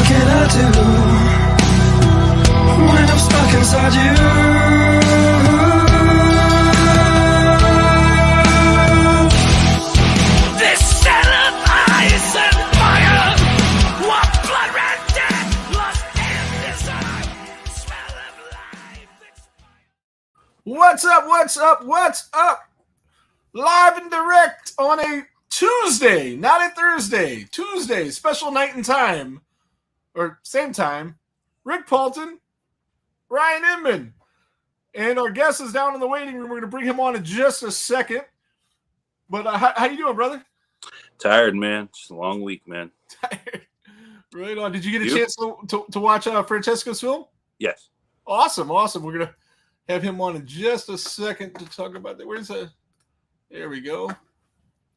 can I do when I'm stuck inside you? This set of ice and fire, what blood red death, lost in desire, smell of life expired. What's up? What's up? What's up? Live and direct on a Tuesday, not a Thursday. Tuesday, special night and time, or same time. Rick Paulton, Ryan Inman, and our guest is down in the waiting room. We're going to bring him on in just a second. But how you doing, brother? Tired, man. Just a long week, man. Tired. Right on. Did you get a chance to watch Francesco's film? Yes. Awesome. We're going to have him on in just a second to talk about that. Where's that? There we go.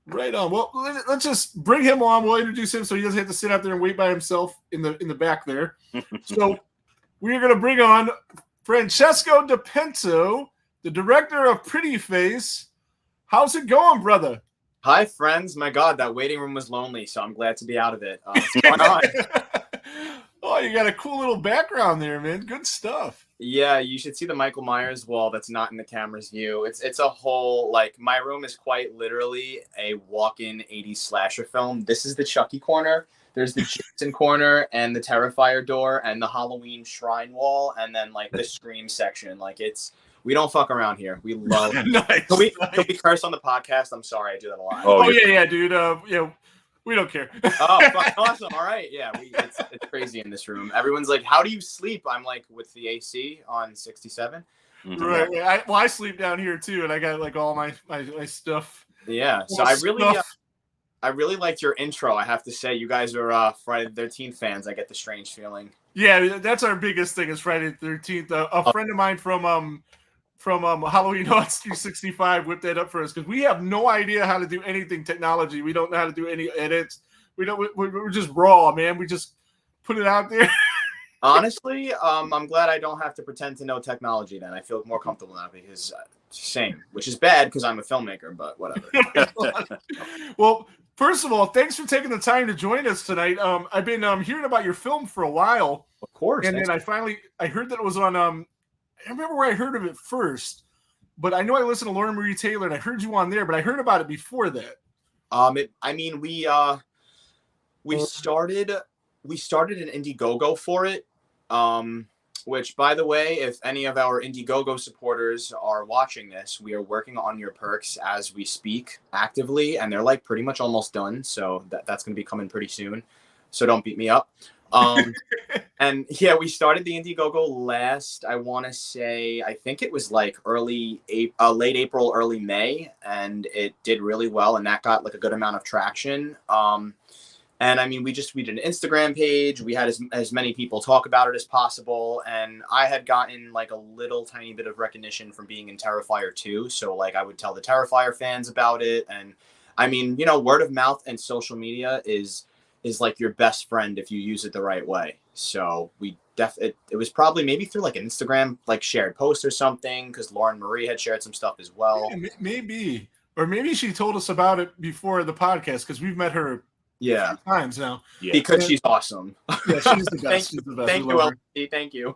Right on. Well, let's just bring him on. We'll introduce him so he doesn't have to sit out there and wait by himself in the back there. So we're going to bring on Francesco DiPento, the director of Pretty Face. How's it going, brother? Hi, friends. My God, that waiting room was lonely, so I'm glad to be out of it. What's going on? Oh, you got a cool little background there, man. Good stuff. Yeah, you should see the Michael Myers wall that's not in the camera's view. It's a whole, like, my room is quite literally a walk-in 80s slasher film. This is the Chucky corner. There's the Jason corner and the Terrifier door and the Halloween shrine wall and then, like, the Scream section. Like, we don't fuck around here. We love Nice. Can we curse on the podcast? I'm sorry, I do that a lot. Oh yeah, dude. We don't care. Oh, fuck, awesome. All right. Yeah, it's crazy in this room. Everyone's like, how do you sleep? I'm like, with the AC on 67. Mm-hmm. Right. I sleep down here too, and I got like all my stuff. Yeah. So I really liked your intro. I have to say, you guys are Friday the 13th fans. I get the strange feeling. Yeah, that's our biggest thing is Friday the 13th. A friend of mine from Halloween Haunts 365 whipped that up for us because we have no idea how to do anything technology. We don't know how to do any edits. We're just raw, man. We just put it out there. Honestly, I'm glad I don't have to pretend to know technology then. I feel more comfortable now because same, which is bad because I'm a filmmaker, but whatever. Well, first of all, thanks for taking the time to join us tonight. I've been hearing about your film for a while. Of course. And then I heard that it was on I remember where I heard of it first, but I know I listened to Lauren Marie Taylor and I heard you on there, but I heard about it before that. We started an Indiegogo for it, which, by the way, if any of our Indiegogo supporters are watching this, we are working on your perks as we speak actively, and they're like pretty much almost done. So that's going to be coming pretty soon. So don't beat me up. And yeah, we started the Indiegogo last, I want to say, I think it was like late April, early May, and it did really well, and that got like a good amount of traction. And I mean, we did an Instagram page. We had as many people talk about it as possible, and I had gotten like a little tiny bit of recognition from being in Terrifier 2. So like I would tell the Terrifier fans about it, and I mean, word of mouth and social media is like your best friend if you use it the right way. So it was probably maybe through like an Instagram like shared post or something, because Lauren Marie had shared some stuff as well. Yeah, maybe she told us about it before the podcast because we've met her a few times now. Yeah. Because she's awesome. Yeah, she's the best. Thank you, LT. Thank you.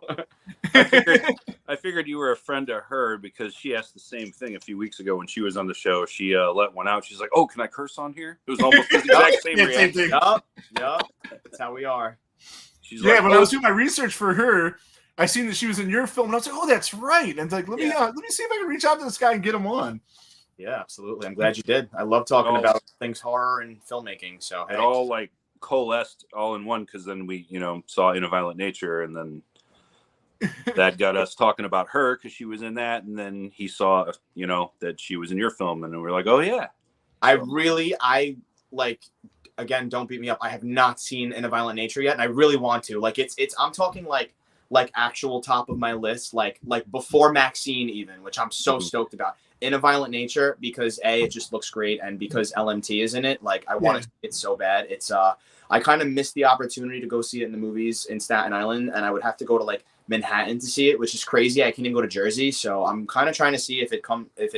I figured you were a friend to her because she asked the same thing a few weeks ago when she was on the show. She let one out. She's like, "Oh, can I curse on here?" It was almost the exact same reaction. Yep. That's how we are. She's like, when I was doing my research for her, I seen that she was in your film, and I was like, "Oh, that's right." And like, let me see if I can reach out to this guy and get him on. Yeah, absolutely. I'm glad you did. I love talking about things horror and filmmaking. So it all like coalesced all in one because then we, saw In a Violent Nature, and then that got us talking about her because she was in that, and then he saw, that she was in your film, and we were like, oh yeah. I like, again, don't beat me up. I have not seen In a Violent Nature yet, and I really want to. Like, I'm talking like actual top of my list, like before Maxine even, which I'm so stoked about. In a Violent Nature, because A, it just looks great, and because LMT is in it, like I want to see it so bad. It's I kind of missed the opportunity to go see it in the movies in Staten Island, and I would have to go to like Manhattan to see it, which is crazy. I can't even go to Jersey, so I'm kind of trying to see if it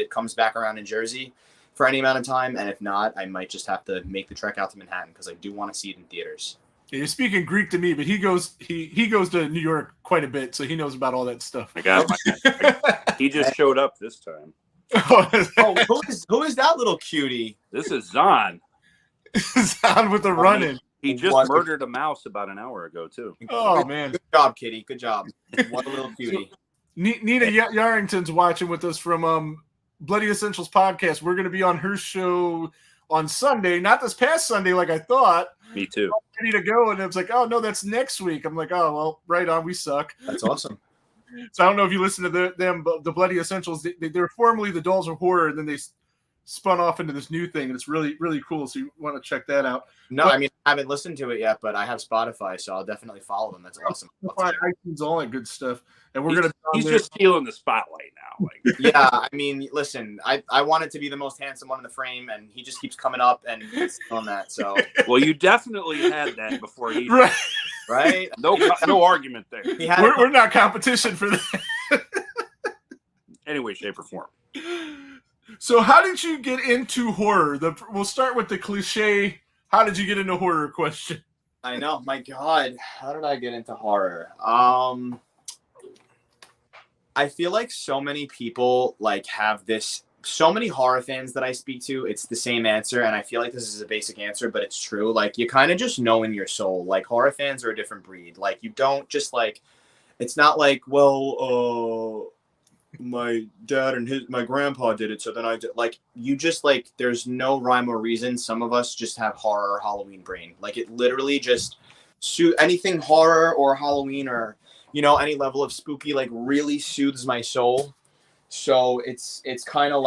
comes back around in Jersey for any amount of time, and if not, I might just have to make the trek out to Manhattan because I do want to see it in theaters. Yeah, you're speaking Greek to me, but he goes to New York quite a bit, so he knows about all that stuff. I got he just showed up this time. Oh, who is that little cutie? This is Zahn. On with the running. He just murdered a mouse about an hour ago too. Oh man! Good job, kitty. Good job. What a little cutie. Nina Yarrington's watching with us from Bloody Essentials podcast. We're going to be on her show on Sunday, not this past Sunday like I thought. Me too. Ready to go, and it's like, oh no, that's next week. I'm like, oh well, right on. We suck. That's awesome. So I don't know if you listen to them, but the Bloody Essentials. They're formerly the Dolls of Horror, and then they spun off into this new thing, and it's really, really cool. So you want to check that out. No, I mean, I haven't listened to it yet, but I have Spotify, so I'll definitely follow them. That's awesome. iTunes, all that good stuff. And we're he's just stealing the spotlight now. Like. Yeah, I mean, listen, I wanted to be the most handsome one in the frame, and he just keeps coming up and on that. So, well, you definitely had that before he right? No argument there. We're not competition for that. Anyway, shape or form. So how did you get into horror? We'll start with the cliche, how did you get into horror question. I know, my God. How did I get into horror? I feel like so many people have this, so many horror fans that I speak to, it's the same answer. And I feel like this is a basic answer, but it's true. Like, you kind of just know in your soul, like, horror fans are a different breed. Like, you don't just it's not like, well, my dad and my grandpa did it, so then I did. Like, you just there's no rhyme or reason. Some of us just have horror Halloween brain. Like, it literally just anything horror or Halloween or any level of spooky really soothes my soul. So it's kind of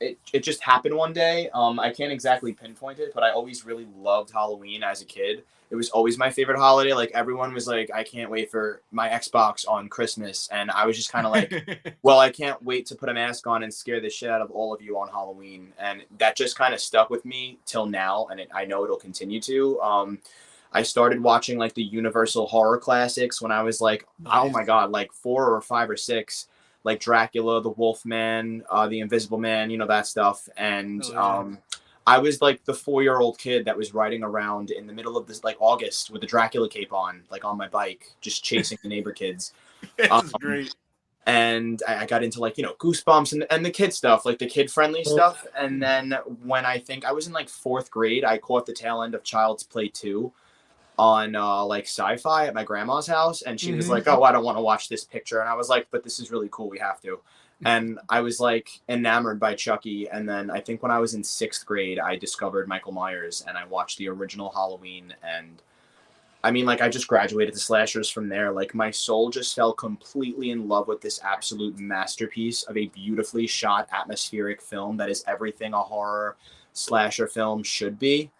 it just happened one day. I can't exactly pinpoint it, but I always really loved Halloween as a kid. It was always my favorite holiday. Like, everyone was like, I can't wait for my Xbox on Christmas. And I was just kind of well, I can't wait to put a mask on and scare the shit out of all of you on Halloween. And that just kind of stuck with me till now. And I know it'll continue to. I started watching the Universal horror classics when I was oh my God, 4 or 5 or 6, like Dracula, the Wolfman, the Invisible Man, that stuff. And, I was the 4-year-old kid that was riding around in the middle of this August with a Dracula cape on my bike, just chasing the neighbor kids. That's great. And I got into Goosebumps and the kid stuff, the kid friendly stuff. And then when I think I was in 4th grade, I caught the tail end of Child's Play 2 on Sci-Fi at my grandma's house, and she was like, oh, I don't want to watch this picture. And I was like, but this is really cool, we have to. And I was enamored by Chucky. And then I think when I was in 6th grade, I discovered Michael Myers and I watched the original Halloween. And I mean, I just graduated to slashers from there. My soul just fell completely in love with this absolute masterpiece of a beautifully shot atmospheric film that is everything a horror slasher film should be.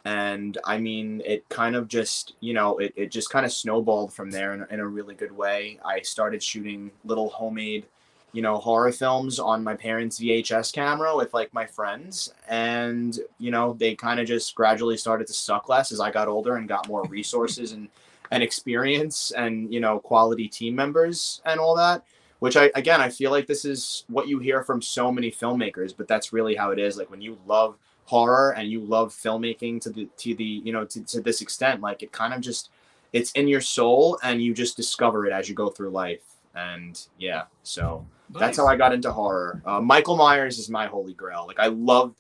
And I mean, it kind of just, it just kind of snowballed from there in a really good way. I started shooting little homemade, horror films on my parents' VHS camera with my friends. And, they kind of just gradually started to suck less as I got older and got more resources and experience and, quality team members and all that, which I feel like this is what you hear from so many filmmakers, but that's really how it is. When you love horror and you love filmmaking to this extent, it kind of just, it's in your soul and you just discover it as you go through life. And yeah, so that's how I got into horror. Michael Myers is my holy grail. I love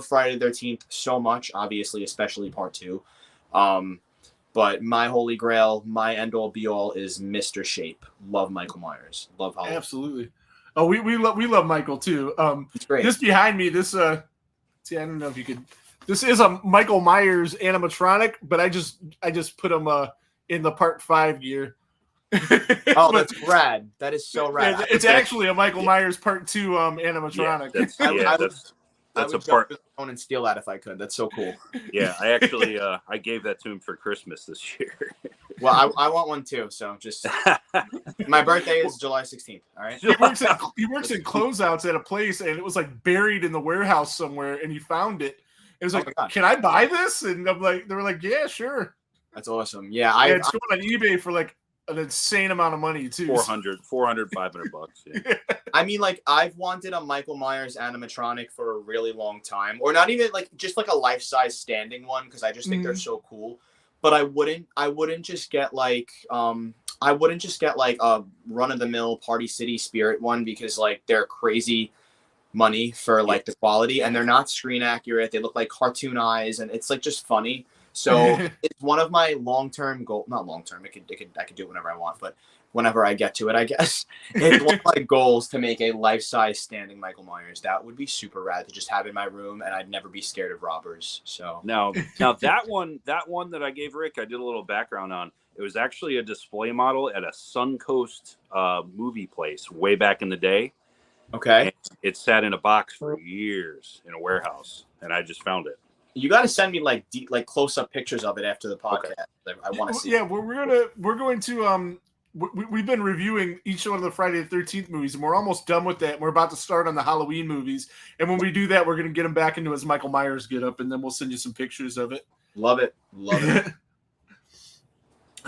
Friday the 13th so much, obviously, especially part 2. But my holy grail, my end all be all is Mr. Shape. Love Michael Myers. Love Halloween. Absolutely. Oh, we love Michael too. It's great. This behind me, see, I don't know if you could. This is a Michael Myers animatronic, but I just put him in the part 5 gear. Oh, that's rad. That is so rad. Yeah, it's actually a Michael Myers part 2 animatronic. That's I a would part. go phone and steal that if I could. That's so cool. Yeah, I actually I gave that to him for Christmas this year. Well, I want one too. So just my birthday is July 16th. All right. He works in closeouts at a place, and it was buried in the warehouse somewhere, and he found it. It was can I buy this? And I'm they were like, yeah, sure. That's awesome. Yeah, it's going on eBay for an insane amount of money too. 400, 500 bucks. Yeah. I mean, like, I've wanted a Michael Myers animatronic for a really long time, or not even like just like a life-size standing one, because I just think they're so cool. But I wouldn't just get like a run-of-the-mill Party City Spirit one, because like they're crazy money for like the quality, and they're not screen accurate. They look like cartoon eyes, and it's like just funny. So it's one of my long-term goal, not long-term. I could do it whenever I want, but whenever I get to it, I guess it's one of my goals to make a life-size standing Michael Myers. That would be super rad to just have in my room, and I'd never be scared of robbers. So now that one that I gave Rick, I did a little background on. It was actually a display model at a Suncoast movie place way back in the day. Okay. And it sat in a box for years in a warehouse, and I just found it. You got to send me like close-up pictures of it after the podcast. Okay. I want to see. Yeah, we're going to we've been reviewing each one of the Friday the 13th movies, and we're almost done with that. We're about to start on the Halloween movies, and when we do that, we're going to get him back into his Michael Myers getup, and then we'll send you some pictures of it. Love it.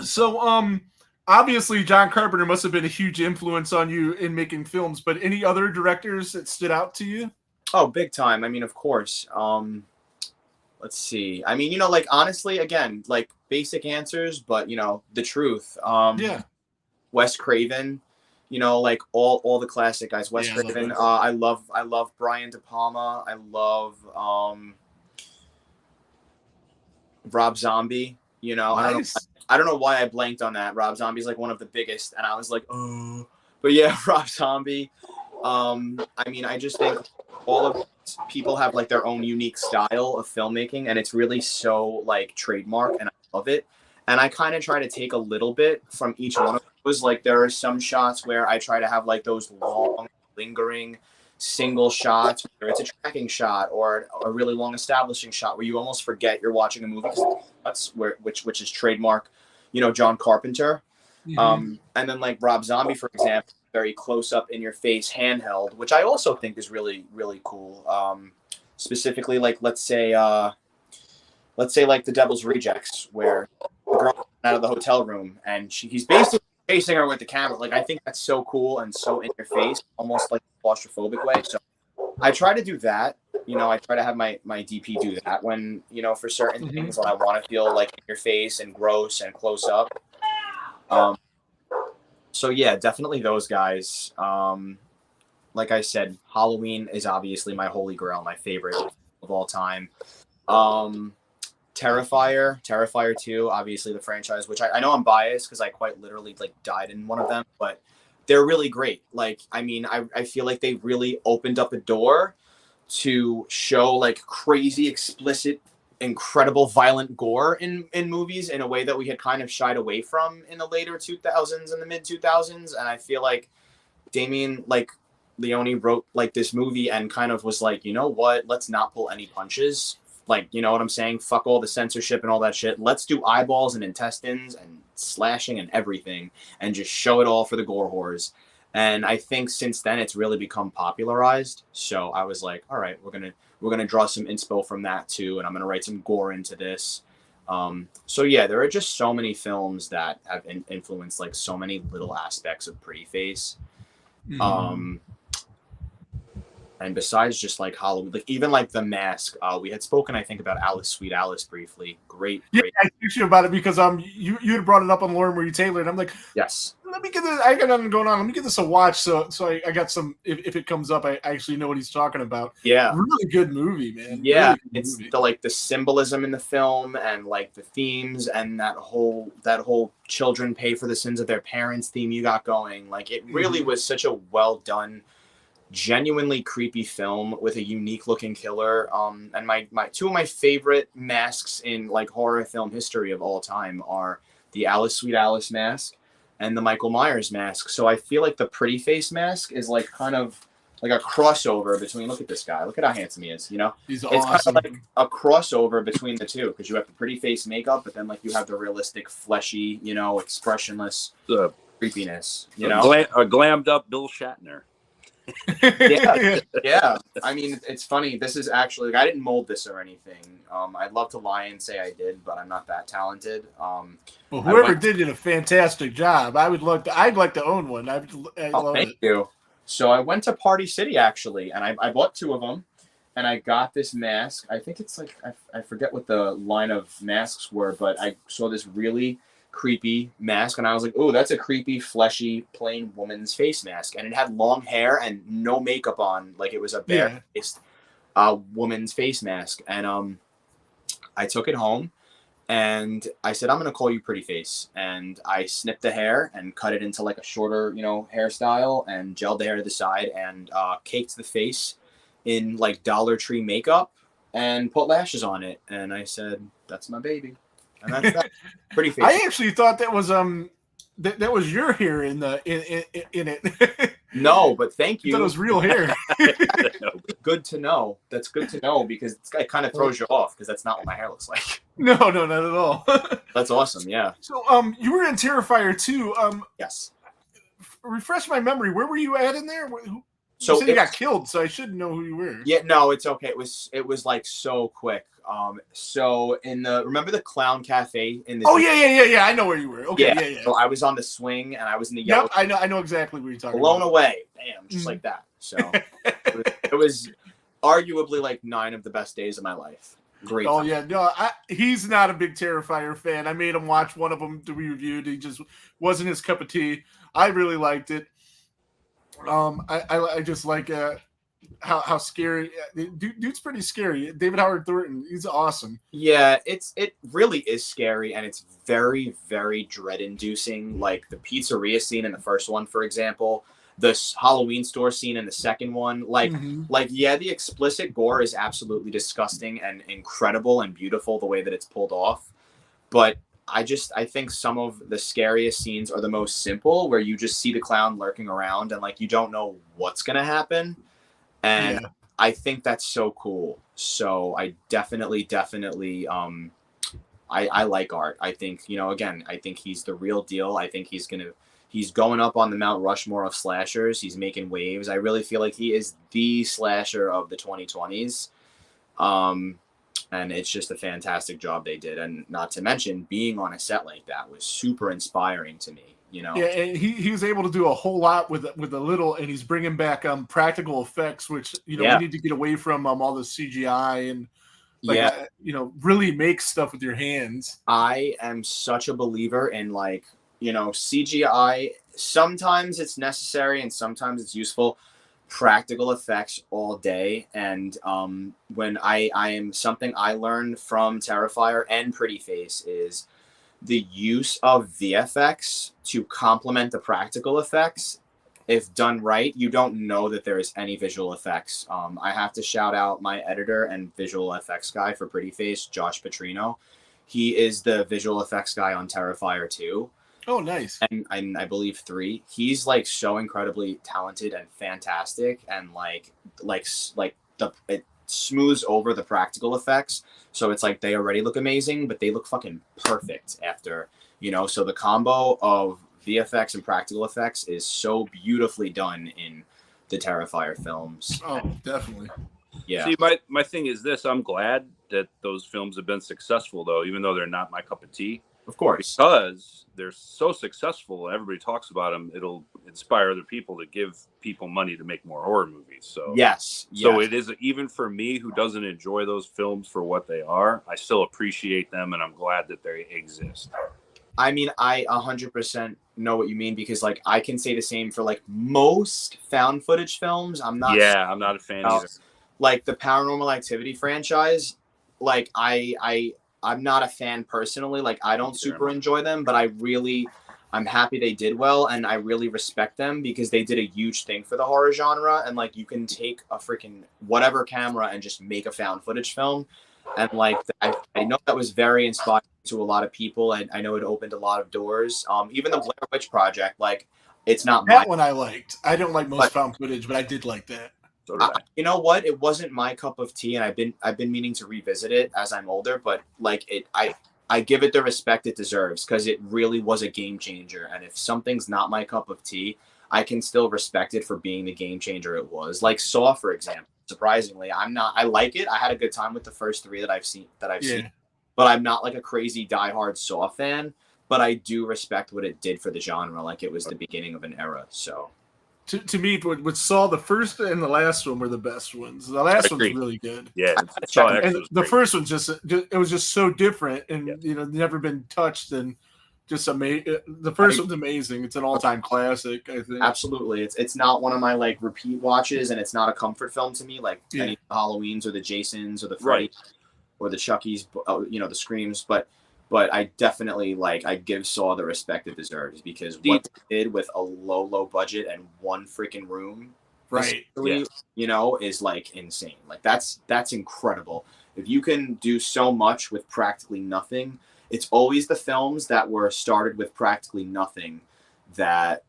So, obviously, John Carpenter must have been a huge influence on you in making films, but any other directors that stood out to you? Oh, big time. I mean, of course. Let's see. I mean, like, honestly, again, like basic answers, but the truth. Wes Craven, like all the classic guys. Wes Craven. I love Brian De Palma. I love Rob Zombie. Nice. I don't know why I blanked on that. Rob Zombie's like one of the biggest, and I was like, oh, but yeah, Rob Zombie. I mean, I just think all of people have like their own unique style of filmmaking, and it's really so like trademark, and I love it. And I kind of try to take a little bit from each one of those. Like there are some shots where I try to have like those long, lingering single shots, whether it's a tracking shot or a really long establishing shot where you almost forget you're watching a movie. That's which is trademark, John Carpenter. And then like Rob Zombie, for example, very close up in your face handheld, which I also think is really, really cool. Specifically, like let's say like The Devil's Rejects, where the girl comes out of the hotel room and he's basically chasing her with the camera. Like I think that's so cool and so in your face, almost like a claustrophobic way. So I try to do that. I try to have my DP do that when, for certain things when I want to feel like in your face and gross and close up. So yeah, definitely those guys. Like I said, Halloween is obviously my holy grail, my favorite of all time. Terrifier 2, obviously the franchise, which I know I'm biased because I quite literally like died in one of them, but they're really great. Like, I mean, I feel like they really opened up a door to show like crazy, explicit, incredible, violent gore in movies in a way that we had kind of shied away from in the later 2000s and the mid 2000s. And I feel like Damien like Leone wrote like this movie and kind of was like, you know what, let's not pull any punches. Like, you know what I'm saying? Fuck all the censorship and all that shit. Let's do eyeballs and intestines and slashing and everything and just show it all for the gore whores. And I think since then it's really become popularized. So I was like, all right, we're gonna draw some inspo from that too, and I'm gonna write some gore into this. So yeah, there are just so many films that have influenced like so many little aspects of Pretty Face. And besides just like Halloween, like even like The Mask, we had spoken, I think, about Alice, Sweet Alice briefly. Great. Yeah, I text you about it because you had brought it up on Lauren Marie Taylor, and I'm like, yes. Let me get this. I got nothing going on. Let me get this a watch. So I got some. If it comes up, I actually know what he's talking about. Yeah, really good movie, man. Yeah, really it's movie. the symbolism in the film and like the themes and that whole children pay for the sins of their parents theme you got going. Like it really was such a well done, genuinely creepy film with a unique looking killer. And my two of my favorite masks in like horror film history of all time are the Alice, Sweet Alice mask and the Michael Myers mask. So I feel like the Pretty Face mask is like kind of like a crossover between, look at this guy, look at how handsome he is, you know? He's it's awesome. kind of like a crossover between the two, because you have the Pretty Face makeup, but then like you have the realistic, fleshy, you know, expressionless creepiness, you know? A glammed up Bill Shatner. Yeah. I mean, it's funny. This is actually like, I didn't mold this or anything. I'd love to lie and say I did, but I'm not that talented. Well, whoever did a fantastic job. I'd like to own one. I love thank it. you. So I went to Party City actually, and I bought 2 of them, and I got this mask. I think it's like I forget what the line of masks were, but I saw this really creepy mask, and I was like, "Oh, that's a creepy, fleshy, plain woman's face mask," and it had long hair and no makeup on, like it was a bare-faced woman's face mask. And I took it home. And I said, I'm going to call you Pretty Face. And I snipped the hair and cut it into like a shorter, hairstyle and gelled the hair to the side and caked the face in like Dollar Tree makeup and put lashes on it. And I said, that's my baby. And that's that. Pretty Face. I actually thought that was that was your hair in it. No, but thank you. That was real hair. Good to know. That's good to know because it kind of throws you off because that's not what my hair looks like. No, not at all. That's awesome. Yeah. So, you were in Terrifier 2. Yes. Refresh my memory. Where were you at in there? So you got killed, so I should know who you were. Yeah, no, it's okay. It was like so quick. So remember the Clown Cafe in the. Oh yeah. I know where you were. Okay, yeah. So I was on the swing and I was in the yellow. Yep, I know exactly what you're talking blown about. away. Bam, just like that. So it was arguably like 9 of the best days of my life. Great. Oh yeah, no, he's not a big Terrifier fan. I made him watch one of them to be reviewed. He just wasn't his cup of tea. I really liked it. I just like how scary. Dude's pretty scary. David Howard Thornton, he's awesome. Yeah, it really is scary, and it's very, very dread-inducing. Like the pizzeria scene in the first one, for example, the Halloween store scene in the second one. Like the explicit gore is absolutely disgusting and incredible and beautiful the way that it's pulled off. But I think some of the scariest scenes are the most simple, where you just see the clown lurking around and like you don't know what's gonna happen. And I think that's so cool. So I definitely I like Art. I think, again, I think he's the real deal. I think he's going up on the Mount Rushmore of slashers. He's making waves. I really feel like he is the slasher of the 2020s. And it's just a fantastic job they did. And not to mention, being on a set like that was super inspiring to me, Yeah, and he was able to do a whole lot with a little, and he's bringing back practical effects, which, we need to get away from all the CGI and, really make stuff with your hands. I am such a believer in CGI. Sometimes it's necessary and sometimes it's useful. Practical effects all day. And when I am something I learned from Terrifier and Pretty Face is the use of VFX to complement the practical effects. If done right, you don't know that there is any visual effects. I have to shout out my editor and visual effects guy for Pretty Face, Josh Petrino. He is the visual effects guy on Terrifier 2. Oh, nice. And I believe 3. He's so incredibly talented and fantastic, and it smooths over the practical effects. So it's they already look amazing, but they look fucking perfect after, so the combo of VFX and practical effects is so beautifully done in the Terrifier films. Oh, definitely. Yeah. See, my thing is this. I'm glad that those films have been successful, though, even though they're not my cup of tea. Of course. Because they're so successful, everybody talks about them. It'll inspire other people to give people money to make more horror movies. So yes. So it is, even for me who doesn't enjoy those films for what they are, I still appreciate them, and I'm glad that they exist. I mean, I 100% know what you mean, because I can say the same for most found footage films. I'm not a fan either. The Paranormal Activity franchise, I'm not a fan personally. I don't super enjoy them, but I'm happy they did well, and I really respect them because they did a huge thing for the horror genre. And you can take a freaking whatever camera and just make a found footage film. And I know that was very inspiring to a lot of people, and I know it opened a lot of doors. Even the Blair Witch Project, it's not that one I liked. I don't like most found footage, but I did like that. You know what? It wasn't my cup of tea, and I've been meaning to revisit it as I'm older. But I give it the respect it deserves, because it really was a game changer. And if something's not my cup of tea, I can still respect it for being the game changer it was. Like Saw, for example. Surprisingly, I like it. I had a good time with the first 3 that I've seen. But I'm not like a crazy diehard Saw fan. But I do respect what it did for the genre. Like it was the beginning of an era. So. To me, what Saw, the first and the last one were the best ones. The last one's really good. Yeah, and the first one's just it was just so different, and never been touched, and just amazing. The first one's amazing. It's an all-time classic, I think. Absolutely, it's not one of my like repeat watches, and it's not a comfort film to me. Like any of the Halloweens or the Jasons or the Freddy or the Chuckies, the Screams, But I definitely I give Saw the respect it deserves because what they did with a low budget and one freaking room, is like insane. Like that's incredible. If you can do so much with practically nothing, it's always the films that were started with practically nothing that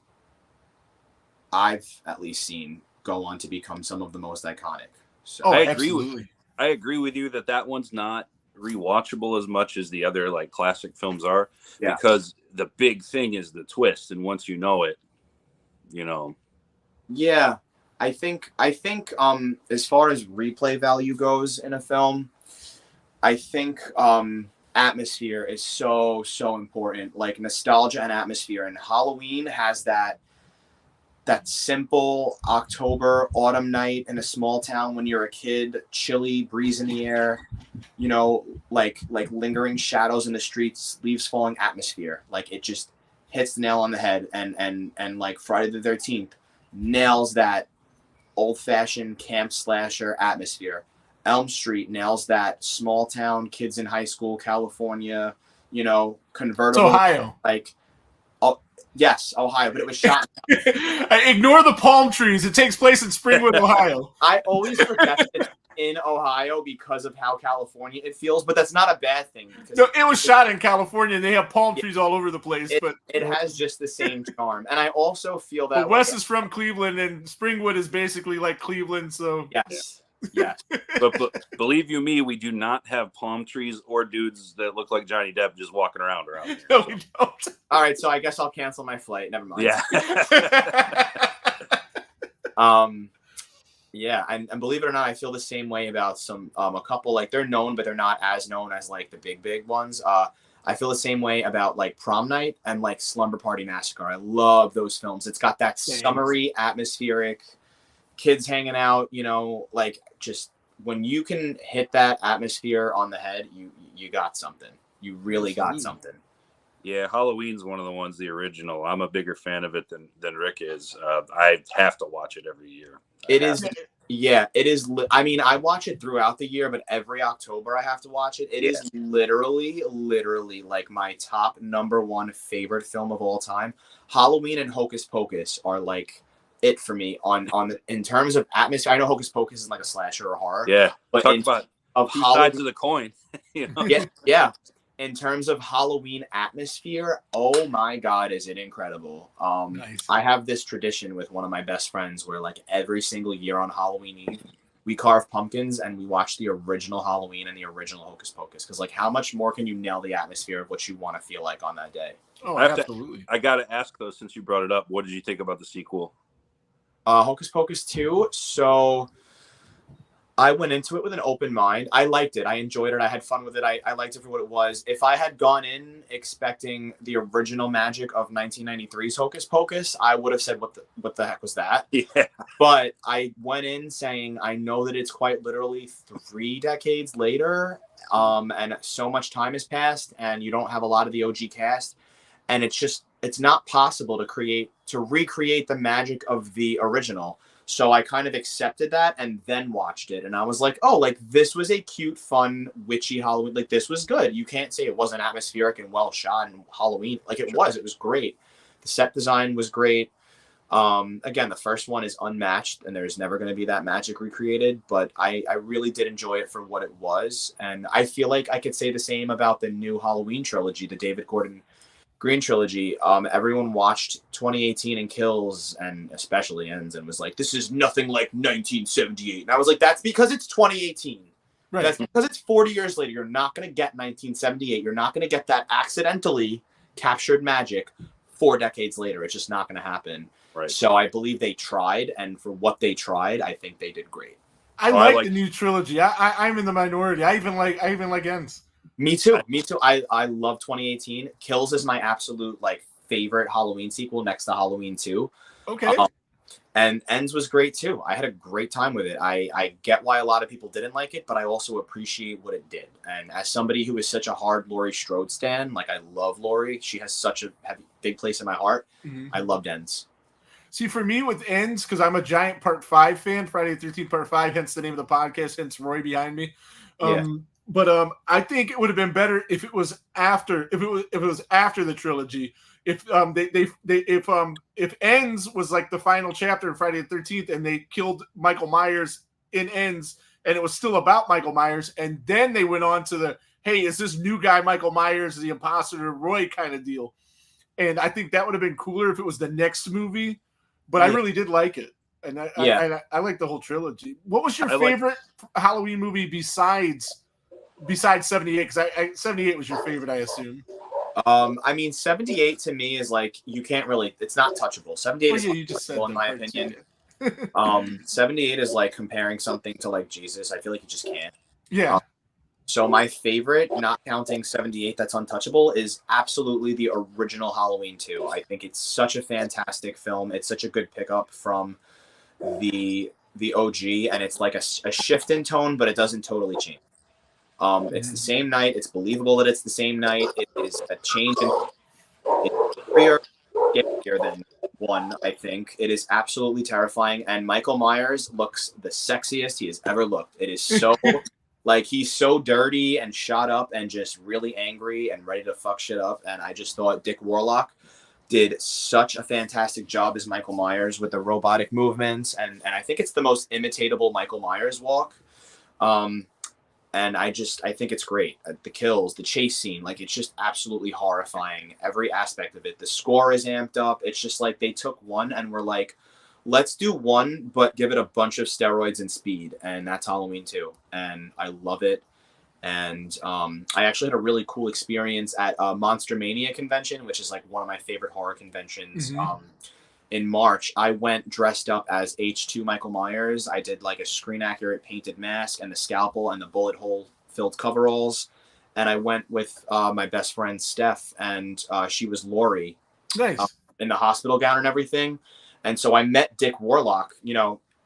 I've at least seen go on to become some of the most iconic. So I agree with you that one's not rewatchable as much as the other like classic films are because the big thing is the twist, and once you know it, I think as far as replay value goes in a film, I think atmosphere is so important, like nostalgia and atmosphere, and Halloween has that simple October autumn night in a small town when you're a kid, chilly breeze in the air, like lingering shadows in the streets, leaves falling atmosphere. Like it just hits the nail on the head, and like Friday the 13th nails that old fashioned camp slasher atmosphere. Elm Street nails that small town, kids in high school, California, convertible. It's Ohio. Yes, Ohio, but it was shot. Ignore the palm trees. It takes place in Springwood, Ohio. I always forget that it's in Ohio because of how California it feels, but that's not a bad thing. No, it was shot in California, and they have palm trees all over the place. But it has just the same charm. And I also feel that Wes is from Cleveland, and Springwood is basically like Cleveland. So yes. Yeah. But believe you me, we do not have palm trees or dudes that look like Johnny Depp just walking around here. No, we don't. All right, so I guess I'll cancel my flight. Never mind. Yeah. And believe it or not, I feel the same way about a couple, like they're known, but they're not as known as like the big ones. I feel the same way about like Prom Night and like Slumber Party Massacre. I love those films. It's got that summery, atmospheric, kids hanging out, like just when you can hit that atmosphere on the head, you got something. You really got something. Yeah, Halloween's one of the ones, the original. I'm a bigger fan of it than Rick is. I have to watch it every year. It is. I mean, I watch it throughout the year, but every October I have to watch it. It is literally like my top number 1 favorite film of all time. Halloween and Hocus Pocus are like it for me in terms of atmosphere. I know Hocus Pocus is like a slasher or horror. Yeah, but talk about two sides of the coin. Yeah. In terms of Halloween atmosphere, oh my God, is it incredible. Nice. I have this tradition with one of my best friends where like every single year on Halloween Eve, we carve pumpkins and we watch the original Halloween and the original Hocus Pocus. Because like how much more can you nail the atmosphere of what you want to feel like on that day? Oh, absolutely. I got to ask though, since you brought it up, what did you think about the sequel? Hocus Pocus 2. So I went into it with an open mind. I liked it. I enjoyed it. I had fun with it. I liked it for what it was. If I had gone in expecting the original magic of 1993's Hocus Pocus, I would have said, what the heck was that? Yeah. But I went in saying, I know that it's quite literally 3 decades later, and so much time has passed, and you don't have a lot of the OG cast, and it's not possible to recreate the magic of the original. So I kind of accepted that and then watched it. And I was like, oh, like this was a cute, fun, witchy Halloween. Like this was good. You can't say it wasn't atmospheric and well shot and Halloween. Like it was great. The set design was great. Again, the first one is unmatched and there's never going to be that magic recreated, but I really did enjoy it for what it was. And I feel like I could say the same about the new Halloween trilogy, the David Gordon Green trilogy. Everyone watched 2018 and Kills and especially Ends and was like, this is nothing like 1978. And I was like, that's because it's 2018. Right. That's because it's 40 years later. You're not going to get 1978. You're not going to get that accidentally captured magic 4 decades later. It's just not going to happen. Right. So I believe they tried, and for what they tried, I think they did great. I Oh, I like like- the new trilogy. I'm in the minority. I even like Ends. Me too. Me too. I love 2018. Kills is my absolute like favorite Halloween sequel next to Halloween 2. Okay. And Ends was great too. I had a great time with it. I get why a lot of people didn't like it, but I also appreciate what it did. And as somebody who is such a hard Laurie Strode stan, like I love Laurie. She has such a big place in my heart. Mhm. I loved Ends. See, for me with Ends, because I'm a giant Part 5 fan, Friday the 13th Part 5, hence the name of the podcast, hence Roy behind me. But I think it would have been better if it was after the trilogy. If Ends was like the final chapter in Friday the 13th and they killed Michael Myers in Ends and it was still about Michael Myers, and then they went on to the, hey, is this new guy Michael Myers the imposter Roy kind of deal. And I think that would have been cooler if it was the next movie. But I really did like it. And I like the whole trilogy. What was your favorite Halloween movie besides 78? Because 78 was your favorite, I assume. I mean, 78 to me is like, you can't really, it's not touchable. 78 is you just said in my opinion. 78 is like comparing something to like Jesus. I feel like you just can't. Yeah. So my favorite, not counting 78 that's untouchable, is absolutely the original Halloween 2. I think it's such a fantastic film. It's such a good pickup from the OG, and it's like a shift in tone, but it doesn't totally change. It's the same night. It's believable that it's the same night. It is a change in scarier than one, I think. It is absolutely terrifying, and Michael Myers looks the sexiest he has ever looked. It is so... Like, he's so dirty and shot up and just really angry and ready to fuck shit up. And I just thought Dick Warlock did such a fantastic job as Michael Myers with the robotic movements. And I think it's the most imitatable Michael Myers walk. And I think it's great. The kills, the chase scene, like, it's just absolutely horrifying. Every aspect of it. The score is amped up. It's just like they took one and were like, let's do one, but give it a bunch of steroids and speed. And that's Halloween 2. And I love it. And I actually had a really cool experience at a Monster Mania convention, which is like one of my favorite horror conventions. In March, I went dressed up as H2 Michael Myers. I did like a screen accurate painted mask and the scalpel and the bullet hole filled coveralls. And I went with my best friend, Steph, and she was Laurie. Nice. In the hospital gown and everything. And so I met Dick Warlock,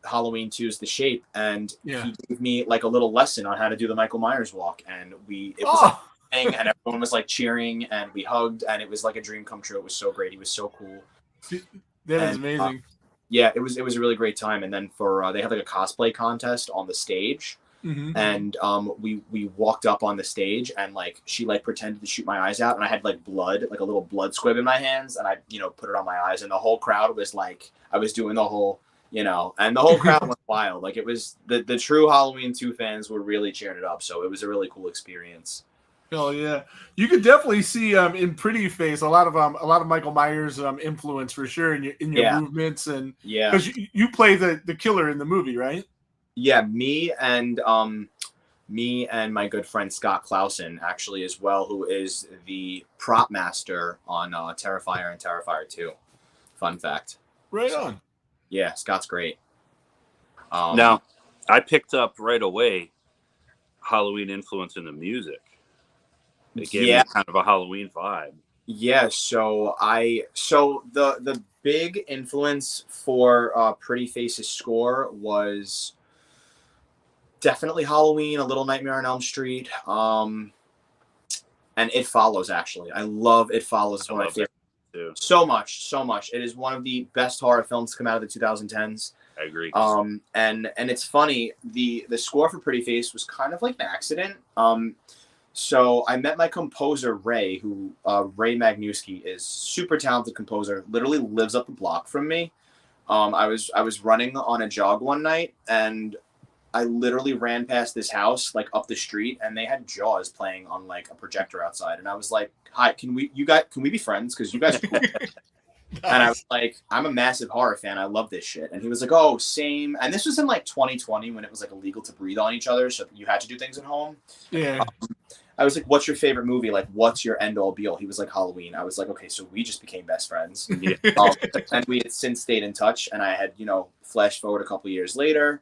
Halloween 2 is the shape, and he gave me like a little lesson on how to do the Michael Myers walk. And it was like a thing, and everyone was like cheering, and we hugged, and it was like a dream come true. It was so great. He was so cool. That is amazing. It was a really great time. And then they had like a cosplay contest on the stage. And we walked up on the stage, and like she like pretended to shoot my eyes out, and I had like blood, like a little blood squib in my hands, and I put it on my eyes, and the whole crowd was like, I was doing the whole and the whole crowd went wild. Like, it was the true Halloween 2 fans were really cheering it up, so it was a really cool experience. Oh yeah, you could definitely see in Pretty Face a lot of Michael Myers influence for sure in your movements, and because you play the killer in the movie, right? Yeah, me and my good friend Scott Clausen actually as well, who is the prop master on Terrifier and Terrifier 2. Fun fact. Right on. Yeah, Scott's great. Now, I picked up right away Halloween influence in the music. It gave me kind of a Halloween vibe. Yeah, so the big influence for Pretty Face's score was definitely Halloween, A Little Nightmare on Elm Street, and It Follows. Actually, I love It Follows. It's one of my favorite. Too. So much. It is one of the best horror films to come out of the 2010s. I agree. And it's funny. The score for Pretty Face was kind of like an accident. So I met my composer Ray, who Ray Magnuski is super talented composer. Literally lives up the block from me. I was running on a jog one night, and I literally ran past this house like up the street, and they had Jaws playing on like a projector outside, and I was like, "Hi, can we be friends? Because you guys are cool." And I was like, "I'm a massive horror fan. I love this shit." And he was like, "Oh, same." And this was in like 2020 when it was like illegal to breathe on each other, so you had to do things at home. Yeah. I was like, what's your favorite movie? Like, what's your end all be all? He was like, Halloween. I was like, okay, so we just became best friends. Yeah. And we had since stayed in touch. And I had, flash forward a couple years later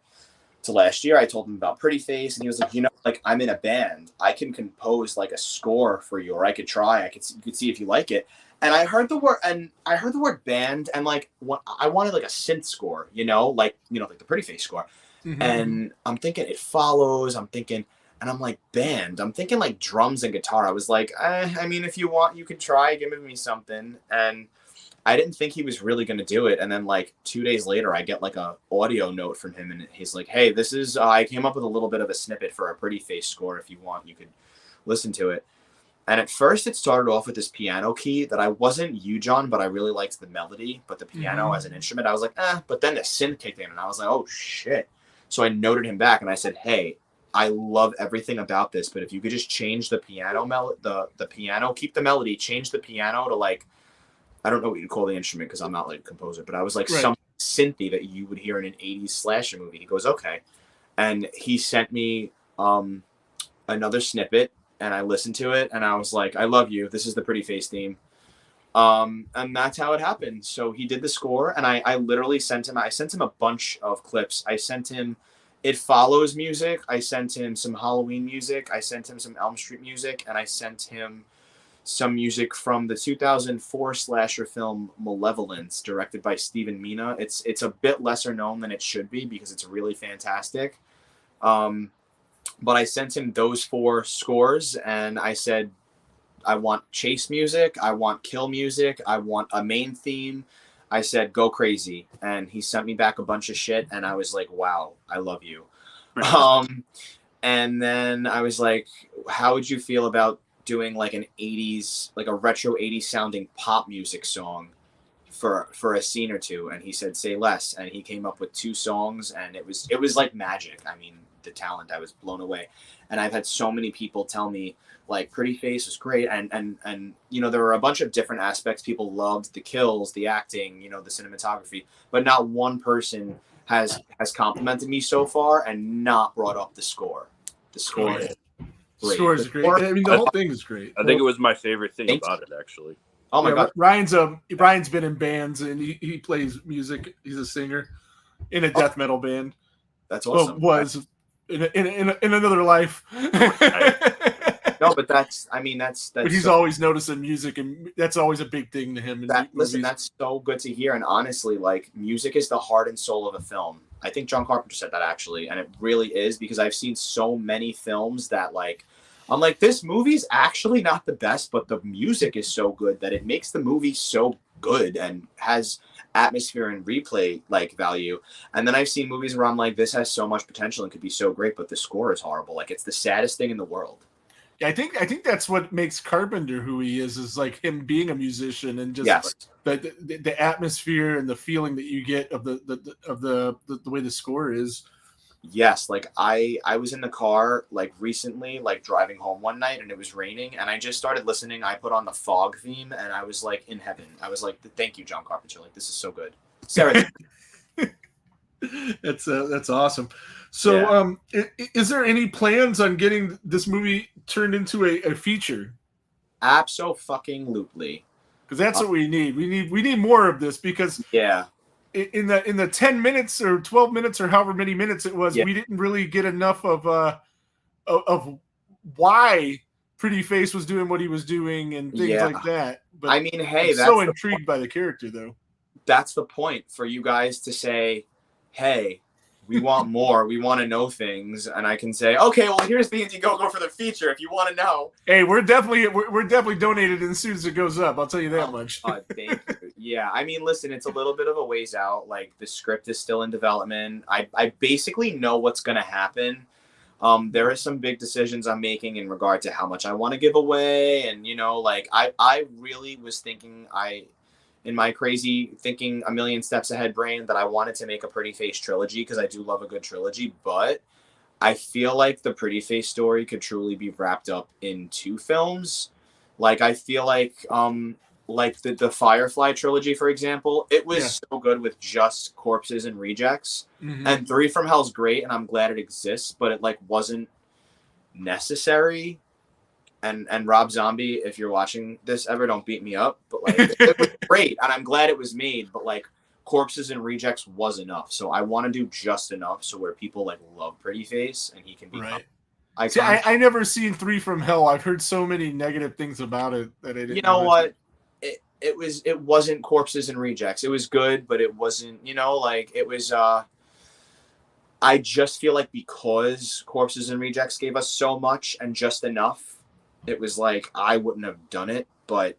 to last year. I told him about Pretty Face, and he was like, like, I'm in a band. I can compose like a score for you, or I could try. You could see if you like it. And I heard the word band, and like I wanted like a synth score, like the Pretty Face score. Mm-hmm. And I'm thinking It Follows. And I'm like, band. I'm thinking like drums and guitar. I was like, I mean, if you want, you can try giving me something. And I didn't think he was really going to do it. And then like 2 days later, I get like a audio note from him, and he's like, hey, this is, I came up with a little bit of a snippet for a Pretty Face score. If you want, you could listen to it. And at first it started off with this piano key that I wasn't huge on, but I really liked the melody. But the piano as an instrument, I was like, But then the synth kicked in, and I was like, oh shit. So I noted him back, and I said, hey, I love everything about this, but if you could just change the piano the piano, keep the melody, change the piano to like, I don't know what you'd call the instrument because I'm not like a composer, but I was like some synthy that you would hear in an 80s slasher movie. He goes, okay. And he sent me another snippet, and I listened to it, and I was like, I love you. This is the Pretty Face theme. And that's how it happened. So he did the score, and I literally sent him a bunch of clips. I sent him It Follows music. I sent him some Halloween music. I sent him some Elm Street music, and I sent him some music from the 2004 slasher film Malevolence, directed by Stephen Mina. It's a bit lesser known than it should be because it's really fantastic. But I sent him those 4 scores, and I said, I want chase music, I want kill music, I want a main theme. I said, go crazy. And he sent me back a bunch of shit, and I was like, wow, I love you. And then I was like, how would you feel about doing like an 80s, like a retro 80s sounding pop music song for a scene or two? And he said, say less. And he came up with 2 songs, and it was like magic. I mean, the talent, I was blown away. And I've had so many people tell me like Pretty Face was great, and there were a bunch of different aspects. People loved the kills, the acting, the cinematography, but not one person has complimented me so far and not brought up the score. The score is great. The score is great. I mean, the whole thing is great. I think it was my favorite thing about it, actually. Oh my god, Ryan's been in bands, and he plays music. He's a singer in a death metal band. That's awesome. Was in another life. No, but that's. But he's always noticing music, and that's always a big thing to him. Listen, that's so good to hear. And honestly, like, music is the heart and soul of a film. I think John Carpenter said that actually, and it really is, because I've seen so many films that like, I'm like, this movie's actually not the best, but the music is so good that it makes the movie so good and has atmosphere and replay like value. And then I've seen movies where I'm like, this has so much potential and could be so great, but the score is horrible. Like, it's the saddest thing in the world. Yeah, I think that's what makes Carpenter who he is like him being a musician, and just the atmosphere and the feeling that you get of the way the score is. Yes, like I was in the car like recently, like driving home one night, and it was raining, and I just started listening. I put on the Fog theme, and I was like in heaven. I was like, thank you, John Carpenter. Like, this is so good. Sarah. That's awesome. So, is there any plans on getting this movie turned into a feature? Absolutely. Because that's what we need. We need more of this, because in the 10 minutes or 12 minutes or however many minutes it was, we didn't really get enough of why Pretty Face was doing what he was doing and things like that. But I mean, hey, I'm so intrigued by the character, though. That's the point, for you guys to say, hey, we want more. We want to know things, and I can say, okay, well, here's the Indiegogo for the feature if you want to know. Hey, we're definitely donated as soon as it goes up. I'll tell you that much. Thank you. Yeah, I mean, listen, it's a little bit of a ways out. Like, the script is still in development. I basically know what's going to happen. There are some big decisions I'm making in regard to how much I want to give away, and like I really was thinking in my crazy thinking a million steps ahead brain that I wanted to make a Pretty Face trilogy, because I do love a good trilogy, but I feel like the Pretty Face story could truly be wrapped up in 2 films. Like, I feel like the Firefly trilogy, for example, it was so good with just corpses and rejects. Mm-hmm. And 3 from Hell's great, and I'm glad it exists, but it like wasn't necessary. and Rob Zombie, if you're watching this ever, don't beat me up. But like, it was great, and I'm glad it was made. But like, Corpses and Rejects was enough. So I want to do just enough so where people like love Pretty Face and he can be Right. iconic. See, I never seen 3 from Hell. I've heard so many negative things about it that I didn't. You know what? It wasn't Corpses and Rejects. It was good, but it wasn't. You know, like it was. I just feel like because Corpses and Rejects gave us so much and just enough, it was like I wouldn't have done it, but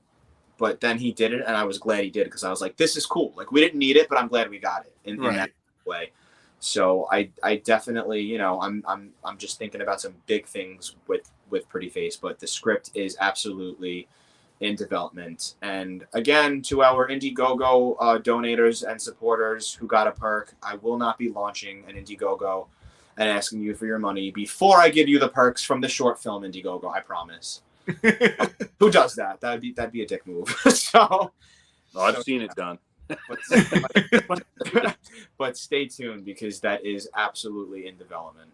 then he did it, and I was glad he did it because I was like, this is cool. Like we didn't need it, but I'm glad we got it in that way. So I definitely, you know, I'm just thinking about some big things with Pretty Face, but the script is absolutely in development. And again, to our Indiegogo donators and supporters who got a perk, I will not be launching an Indiegogo and asking you for your money before I give you the perks from the short film Indiegogo. I promise. Who does that? That'd be a dick move. So, I've seen it done. But stay tuned because that is absolutely in development.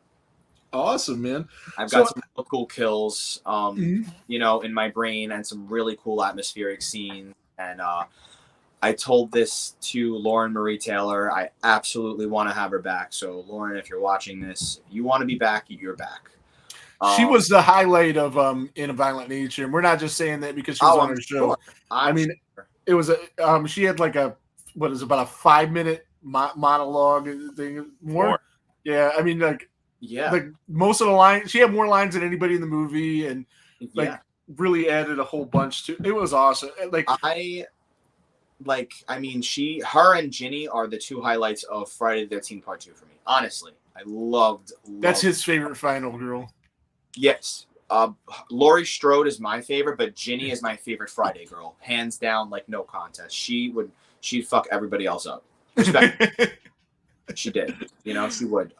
Awesome, man. I've got some real cool kills, you know, in my brain and some really cool atmospheric scenes. And I told this to Lauren Marie Taylor. I absolutely want to have her back. So, Lauren, if you're watching this, if you want to be back, you're back. She was the highlight of In a Violent Nature, and we're not just saying that because she was on our show. Sure. I mean, it was a she had like about a 5-minute monologue thing. More. Yeah, I mean, like most of the lines, she had more lines than anybody in the movie, and like really added a whole bunch to it. Was awesome. Like I mean, her and Ginny are the 2 highlights of Friday the 13th Part 2 for me. Honestly, I loved that's his favorite final girl. Yes. Laurie Strode is my favorite, but Ginny is my favorite Friday girl. Hands down, like no contest. She'd fuck everybody else up. Respect. She did. You know, she would.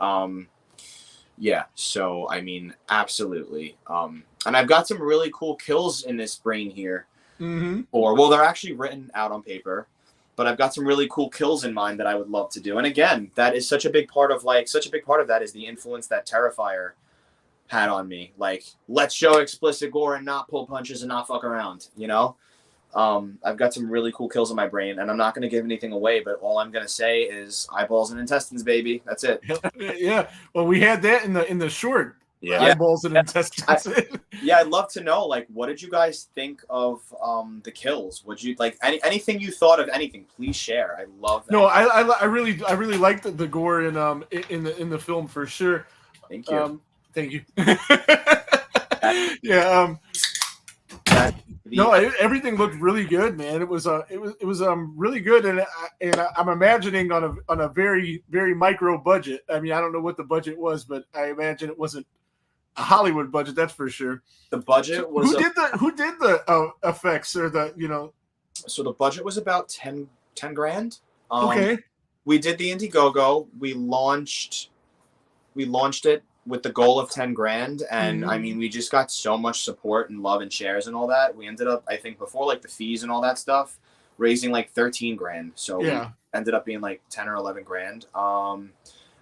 Yeah, so I mean, absolutely. And I've got some really cool kills in this brain here. Well, they're actually written out on paper, but I've got some really cool kills in mind that I would love to do. And again, that is such a big part of that is the influence that Terrifier had on me. Like, let's show explicit gore and not pull punches and not fuck around, you know? I've got some really cool kills in my brain, and I'm not going to give anything away, but all I'm going to say is eyeballs and intestines, baby. That's it. Yeah. Well, we had that in the short. Yeah. Eyeballs and intestines. I'd love to know, like, what did you guys think of the kills? Would you like anything you thought of anything? Please share. I love that. No, I really liked the gore in the film for sure. Thank you. Thank you. Yeah. No, everything looked really good, man. It was really good, and I'm imagining on a very, very micro budget. I mean, I don't know what the budget was, but I imagine it wasn't a Hollywood budget. That's for sure. The budget was who did the effects or the, you know? So the budget was about 10 grand. Okay. We did the Indiegogo. We launched it with the goal of 10 grand. And I mean, we just got so much support and love and shares and all that. We ended up, I think before like the fees and all that stuff, raising like 13 grand. So we ended up being like 10 or 11 grand.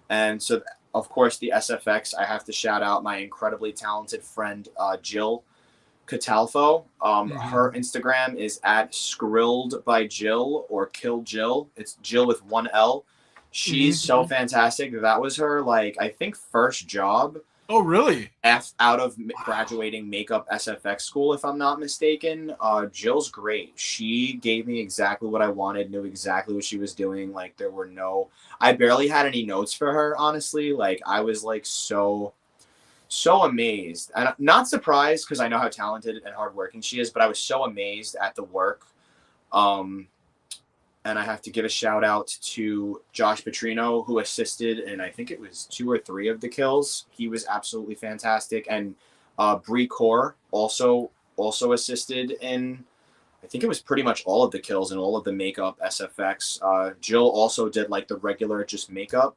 And so of course the SFX, I have to shout out my incredibly talented friend, Jill Catalfo. Her Instagram is at Skrilled by Jill or Kill Jill. It's Jill with 1 L. She's so fantastic. That was her, like, I think first job. Oh, really? Out of graduating makeup SFX school, if I'm not mistaken. Jill's great. She gave me exactly what I wanted, knew exactly what she was doing. Like, I barely had any notes for her, honestly. Like, I was, like, so amazed. And not surprised, because I know how talented and hardworking she is, but I was so amazed at the work. And I have to give a shout out to Josh Petrino, who assisted in, I think it was 2 or 3 of the kills. He was absolutely fantastic. And Bree Core also assisted in, I think it was pretty much all of the kills and all of the makeup SFX. Jill also did like the regular just makeup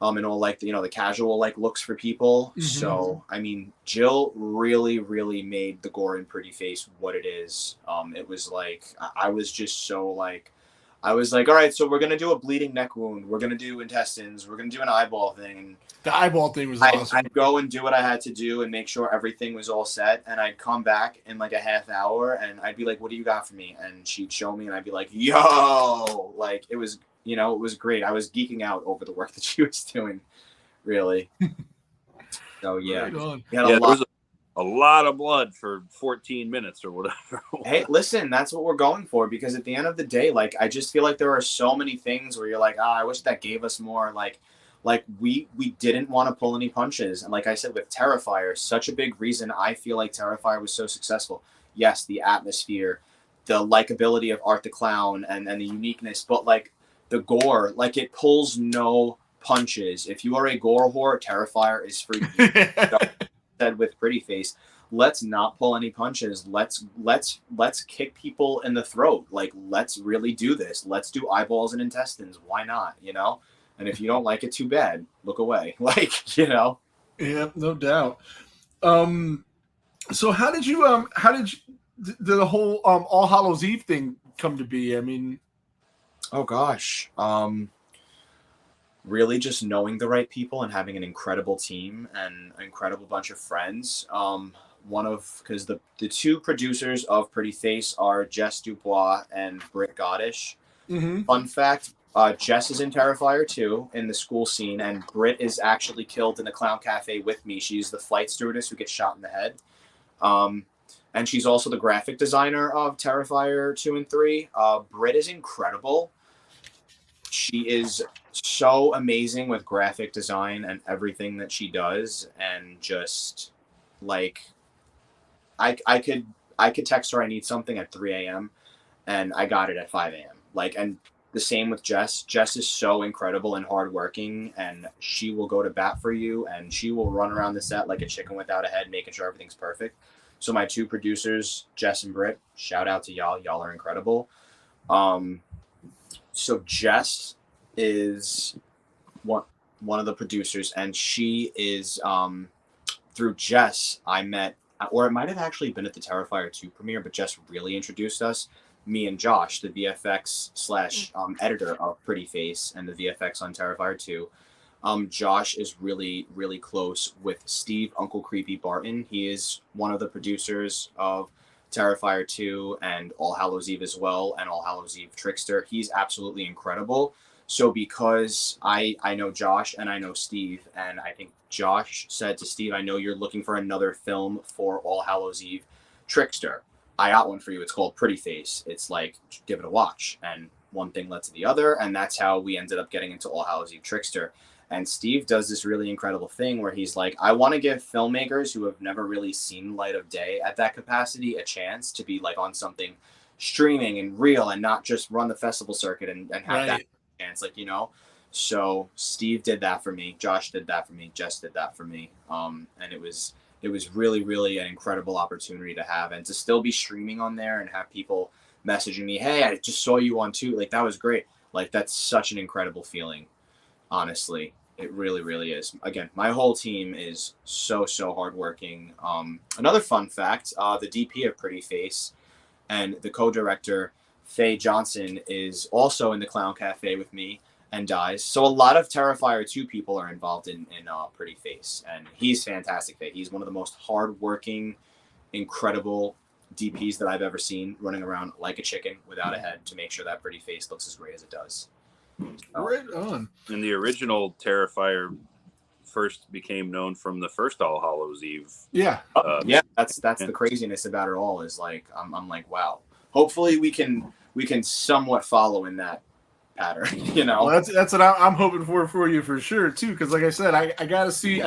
and all like the, you know, the casual like looks for people. So, I mean, Jill really, really made the gore and Pretty Face what it is. It was like, I was just so like, I was like, all right, so we're gonna do a bleeding neck wound. We're gonna do intestines. We're gonna do an eyeball thing. And The eyeball thing was awesome. I'd go and do what I had to do and make sure everything was all set. And I'd come back in like a half hour and I'd be like, what do you got for me? And she'd show me and I'd be like, yo, like it was, you know, it was great. I was geeking out over the work that she was doing, really. So yeah, Right on. we had Yeah, a there lot. was a lot of blood for 14 minutes or whatever. Hey, listen, that's what we're going for because at the end of the day, like I just feel like there are so many things where you're like, I wish that gave us more. Like we didn't want to pull any punches, and like I said with Terrifier, such a big reason I feel like Terrifier was so successful. Yes, the atmosphere, the likability of Art the Clown, and the uniqueness, but like the gore, like it pulls no punches. If you are a gore whore, Terrifier is for you. Said with Pretty Face, let's not pull any punches. Let's kick people in the throat. Like let's really do this. Let's do eyeballs and intestines. Why not? You know. And if you don't like it, too bad. Look away. Like you know. Yeah, no doubt. So how did the whole All Hallows Eve thing come to be? I mean, Oh gosh. Really just knowing the right people and having an incredible team and an incredible bunch of friends. Because the two producers of Pretty Face are Jess Dubois and Britt Godish. mm-hmm. Fun fact, Jess is in Terrifier 2 in the school scene, and Britt is actually killed in the Clown Cafe with me. She's the flight stewardess who gets shot in the head. And she's also the graphic designer of Terrifier 2 and 3. Britt is incredible. She is so amazing with graphic design and everything that she does, and just like I could text her I need something at 3 a.m. and I got it at 5 a.m. Like, and the same with Jess. Jess is so incredible and hardworking, and she will go to bat for you, and she will run around the set like a chicken without a head, making sure everything's perfect. So my two producers, Jess and Britt, shout out to y'all. Y'all are incredible. So Jess is one of the producers, and she is through Jess I met, or it might have actually been at the Terrifier 2 premiere, but Jess really introduced us, me and Josh, the VFX / editor of Pretty Face and the VFX on Terrifier 2. Josh is really, really close with Steve Uncle Creepy Barton. He is one of the producers of Terrifier 2 and All Hallows Eve as well, and All Hallows Eve Trickster. He's absolutely incredible. So because I know Josh and I know Steve, and I think Josh said to Steve, I know you're looking for another film for All Hallows Eve Trickster. I got one for you. It's called Pretty Face. It's like, give it a watch. And one thing led to the other, and that's how we ended up getting into All Hallows Eve Trickster. And Steve does this really incredible thing where he's like, I want to give filmmakers who have never really seen light of day at that capacity a chance to be like on something streaming and real and not just run the festival circuit and have that chance, like, you know. So Steve did that for me. Josh did that for me. Jess did that for me. And it was really, really an incredible opportunity to have, and to still be streaming on there and have people messaging me, hey, I just saw you on too. Like, that was great. Like, that's such an incredible feeling. Honestly, it really, really is. Again, my whole team is so hardworking. Another fun fact, the DP of Pretty Face and the co-director, Faye Johnson, is also in the Clown Cafe with me and dies. So a lot of Terrifier 2 people are involved in Pretty Face, and he's fantastic. He's one of the most hardworking, incredible DPs that I've ever seen, running around like a chicken without a head to make sure that Pretty Face looks as great as it does. Right on. And the original Terrifier first became known from the first All Hallows Eve. Yeah. Yeah, that's the craziness about it all, is like I'm like, wow. Hopefully we can somewhat follow in that pattern, you know. Well, that's what I'm hoping for you for sure too, because like I said, I gotta see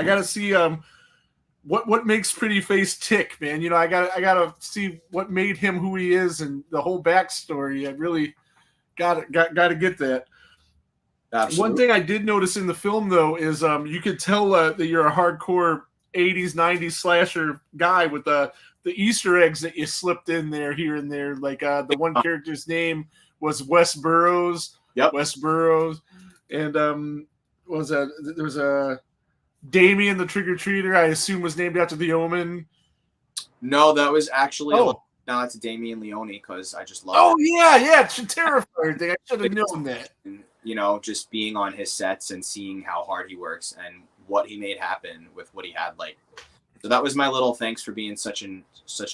what makes Pretty Face tick, man. You know, I gotta see what made him who he is and the whole backstory. I really gotta get that. Absolutely. One thing I did notice in the film, though, is you could tell that you're a hardcore 80s, 90s slasher guy with the Easter eggs that you slipped in there here and there. Like the one character's name was Wes Burrows. Yep. Wes Burrows. And what was that? There was a Damien the Trick-or-Treater, I assume was named after the Omen. No, that was actually No, it's Damien Leone because I just love Oh it. yeah, it's a Terrifier thing. I should have known that. And, just being on his sets and seeing how hard he works and what he made happen with what he had. Like, so that was my little thanks for being such an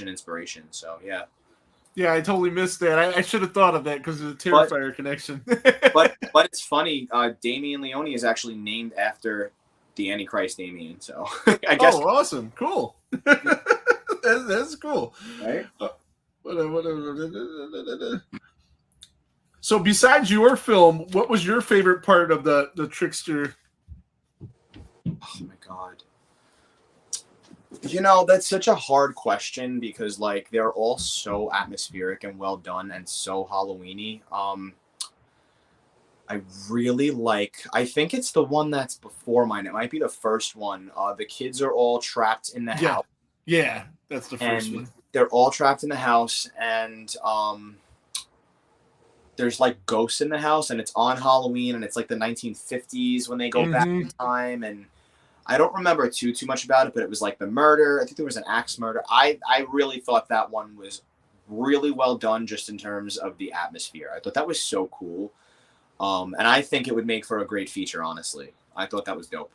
inspiration. So yeah. Yeah, I totally missed that. I should have thought of that because of the Terrifier connection. But it's funny. Damien Leone is actually named after the Antichrist Damien. So I guess. Oh, awesome! Cool. That's cool. Right. So, besides your film, what was your favorite part of the Trickster? Oh my god. That's such a hard question because like they're all so atmospheric and well done and so Halloweeny. I really I think it's the one that's before mine. It might be the first one. The kids are all trapped in the house. Yeah, that's the first one. They're all trapped in the house and there's like ghosts in the house and it's on Halloween and it's like the 1950s when they go back in time, and I don't remember too much about it, but it was like the murder. I think there was an axe murder. I really thought that one was really well done just in terms of the atmosphere. I thought that was so cool. And I think it would make for a great feature, honestly. I thought that was dope.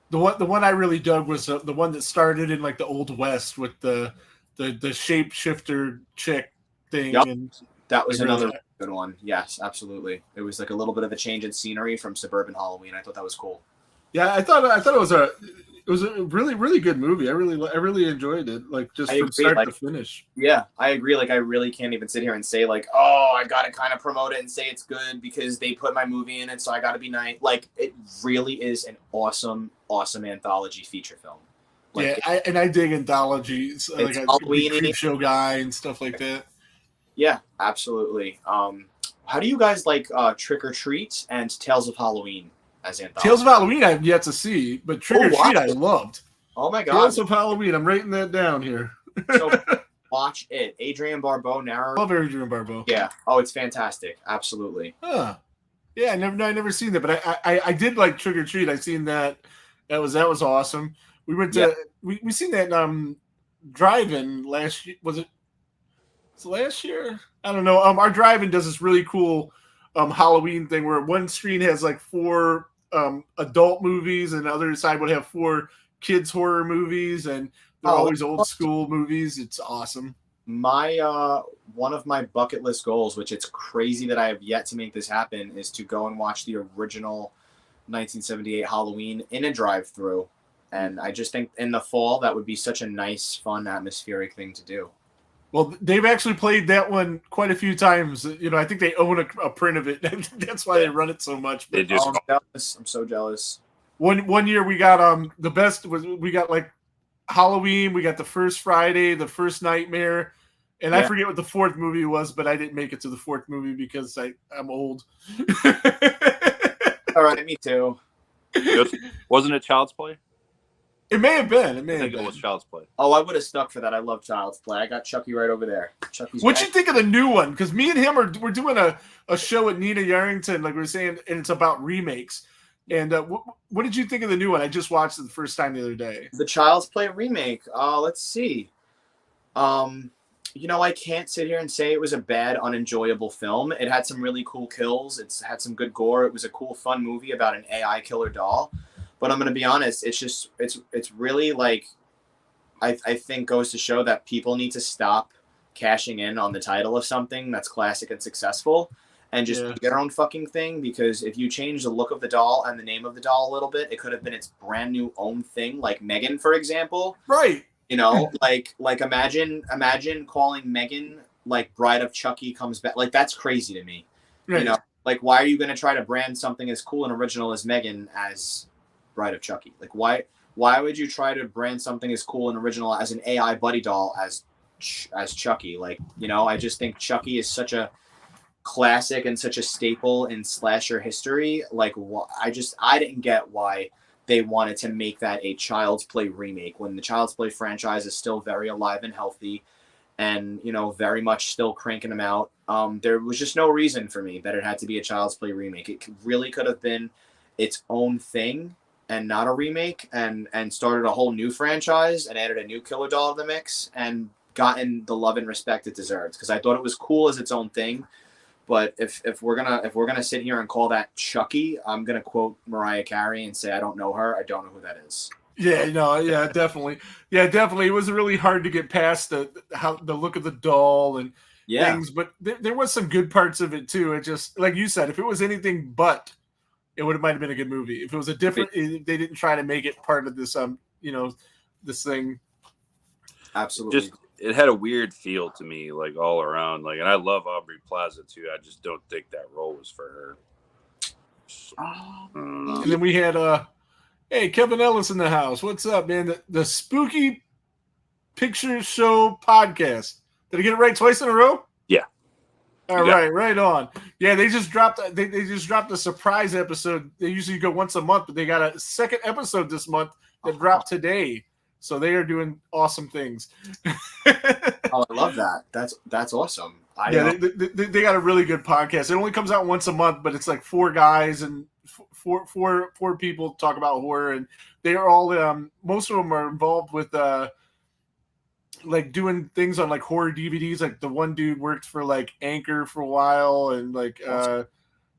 The one I really dug was the one that started in like the Old West with the shapeshifter chick thing. Yep. And that was another good one. Yes, absolutely. It was like a little bit of a change in scenery from suburban Halloween. I thought that was cool. Yeah, I thought it was a really, really good movie. I really enjoyed it, like just from start to finish. Yeah, I agree. Like I really can't even sit here and say like, oh, I got to kind of promote it and say it's good because they put my movie in it, so I got to be nice. Like it really is an awesome anthology feater film. Like, yeah, I dig anthologies. Like a Creep Show guy and stuff like that. Yeah, absolutely. How do you guys like Trick or Treat and Tales of Halloween as anthology? Tales of Halloween I've yet to see, but Trick or Treat I loved. Oh my god! Tales of Halloween, I'm writing that down here. So watch it. Adrienne Barbeau narrator. Love Adrienne Barbeau. Yeah. Oh, it's fantastic. Absolutely. Huh. Yeah, I never seen that, but I did like Trick or Treat. I seen that. That was awesome. We went to we seen that drive-in last year. Was it last year? I don't know. Our drive-in does this really cool Halloween thing where one screen has like 4 adult movies and the other side would have 4 kids horror movies, and they're always old school movies. It's awesome. My one of my bucket list goals, which it's crazy that I have yet to make this happen, is to go and watch the original 1978 Halloween in a drive-through. And I just think in the fall that would be such a nice, fun, atmospheric thing to do. Well, they've actually played that one quite a few times. I think they own a print of it. That's why they run it so much. But, I'm jealous. I'm so jealous. One year we got the best was we got like Halloween. We got the first Friday, the first Nightmare, and I forget what the 4th movie was, but I didn't make it to the 4th movie because I'm old. All right, me too. Wasn't it Child's Play? It may have been. I think it was Child's Play. Oh, I would have stuck for that. I love Child's Play. I got Chucky right over there. Chucky's. What'd you think of the new one? Because me and him we're doing a show at Nina Yarrington, like we were saying, and it's about remakes. And what did you think of the new one? I just watched it the first time the other day. The Child's Play remake. Let's see. I can't sit here and say it was a bad, unenjoyable film. It had some really cool kills. It's had some good gore. It was a cool, fun movie about an AI killer doll. But I'm going to be honest, it's really like, I think goes to show that people need to stop cashing in on the title of something that's classic and successful and just do their own fucking thing. Because if you change the look of the doll and the name of the doll a little bit, it could have been its brand new own thing, like Megan, for example. Right. Like imagine calling Megan like Bride of Chucky comes back. Like that's crazy to me. Right. Like why are you going to try to brand something as cool and original as Megan as Bride of Chucky? Like why would you try to brand something as cool and original as an AI buddy doll as Chucky? Like, I just think Chucky is such a classic and such a staple in slasher history. Like I didn't get why they wanted to make that a Child's Play remake when the Child's Play franchise is still very alive and healthy and, very much still cranking them out. There was just no reason for me that it had to be a Child's Play remake. It really could have been its own thing and not a remake, and started a whole new franchise and added a new killer doll to the mix and gotten the love and respect it deserves, because I thought it was cool as its own thing. But if we're gonna sit here and call that Chucky, I'm gonna quote Mariah Carey and say I don't know her. I don't know who that is. Yeah, no, yeah, definitely. Yeah, definitely. It was really hard to get past the look of the doll and things, but there was some good parts of it too. It just, like you said, if it was anything but, it might have been a good movie. If it was a different, they didn't try to make it part of this, this thing. Absolutely. Just, it had a weird feel to me, like all around. Like, and I love Aubrey Plaza too. I just don't think that role was for her. And then we had hey, Kevin Ellis in the house. What's up, man? The Spooky Picture Show podcast. Did I get it right twice in a row? Yeah. All right, right on. Yeah, they just dropped a surprise episode. They usually go once a month, but they got a second episode this month that dropped today. So they are doing awesome things. Oh, I love that. That's awesome. They got a really good podcast. It only comes out once a month, but it's like four guys and four people talk about horror, and they are all most of them are involved with like doing things on like horror DVDs. Like the one dude worked for like Anchor for a while, and like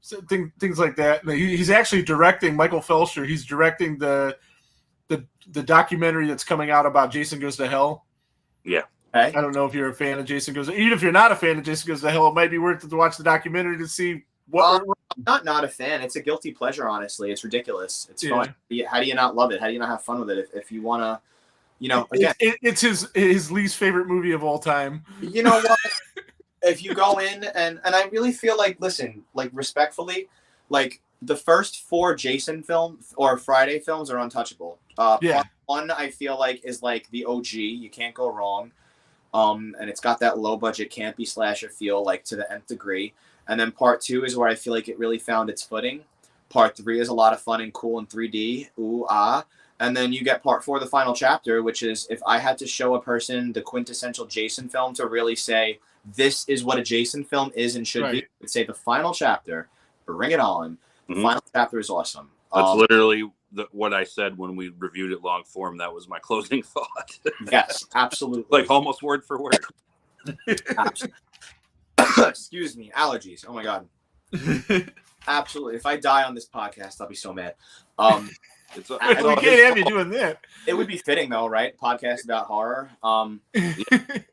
things like that. And he's actually directing, Michael Felsher. He's directing the documentary that's coming out about Jason Goes to Hell. Yeah. I don't know if you're a fan of Jason Goes to Hell. Even if you're not a fan of Jason Goes to Hell, it might be worth it to watch the documentary to see what. I'm not a fan. It's a guilty pleasure, honestly. It's ridiculous. It's fun. How do you not love it? How do you not have fun with it? If you want to, again. It's his least favorite movie of all time. You know what? If you go in, and I really feel like, listen, like respectfully, like the first 4 Jason films or Friday films are untouchable. Part 1, I feel like, is like the OG. You can't go wrong. And it's got that low budget campy slasher feel, like to the nth degree. And then part 2 is where I feel like it really found its footing. Part 3 is a lot of fun and cool in 3D. Ooh, ah. And then you get part 4, the final chapter, which is, if I had to show a person the quintessential Jason film to really say, this is what a Jason film is and should be, I would say the final chapter, bring it on. The final chapter is awesome. That's literally what I said when we reviewed it long form. That was my closing thought. Yes, absolutely. Like almost word for word. Excuse me, allergies. Oh my god. Absolutely. If I die on this podcast, I'll be so mad. We can't have you doing that. It would be fitting though, right? Podcast about horror.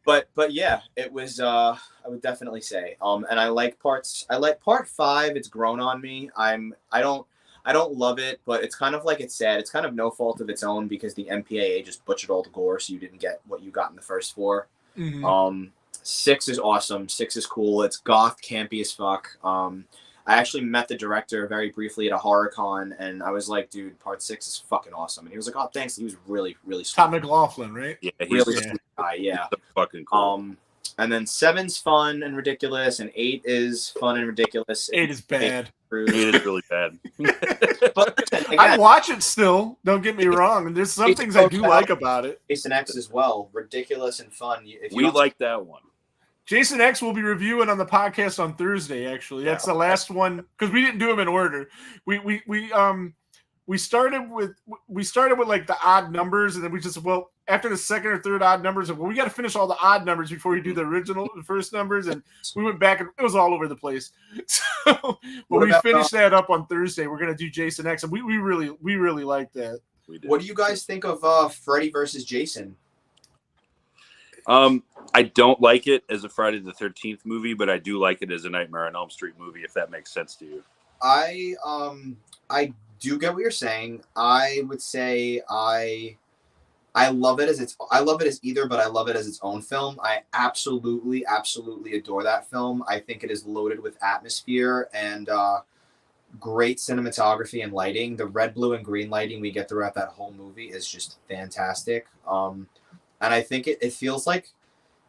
But yeah, it was. I would definitely say. And I like part 5. It's grown on me. I don't love it, but it's kind of like it's sad. It's kind of no fault of its own because the MPAA just butchered all the gore, so you didn't get what you got in the first 4. 6 is awesome. 6 is cool. It's goth, campy as fuck. I actually met the director very briefly at a horror con, and I was like, dude, part 6 is fucking awesome. And he was like, oh, thanks. He was really, really sweet. Tom McLaughlin, right? Yeah, he's really sweet guy, yeah. Fucking cool. And then 7's fun and ridiculous, and 8 is fun and ridiculous. 8 is bad. 8 is really bad. But again, I watch it still. Don't get me wrong. And there's some things I do like about it. Jason X as well, ridiculous and fun. We like that one. Jason X will be reviewing on the podcast on Thursday. Actually, that's the last one because we didn't do them in order. We started with like the odd numbers, and then we just after the second or third odd numbers, we got to finish all the odd numbers before we do the first numbers, and we went back and it was all over the place. So when we finish that up on Thursday, we're gonna do Jason X, and we really like that. What do you guys think of Freddy versus Jason? I don't like it as a Friday the 13th movie, but I do like it as a Nightmare on Elm Street movie, if that makes sense to you. I do get what you're saying. I would say I love it as either, but I love it as its own film. I absolutely adore that film. I think it is loaded with atmosphere and great cinematography and lighting. The red, blue, and green lighting we get throughout that whole movie is just fantastic. And I think it feels like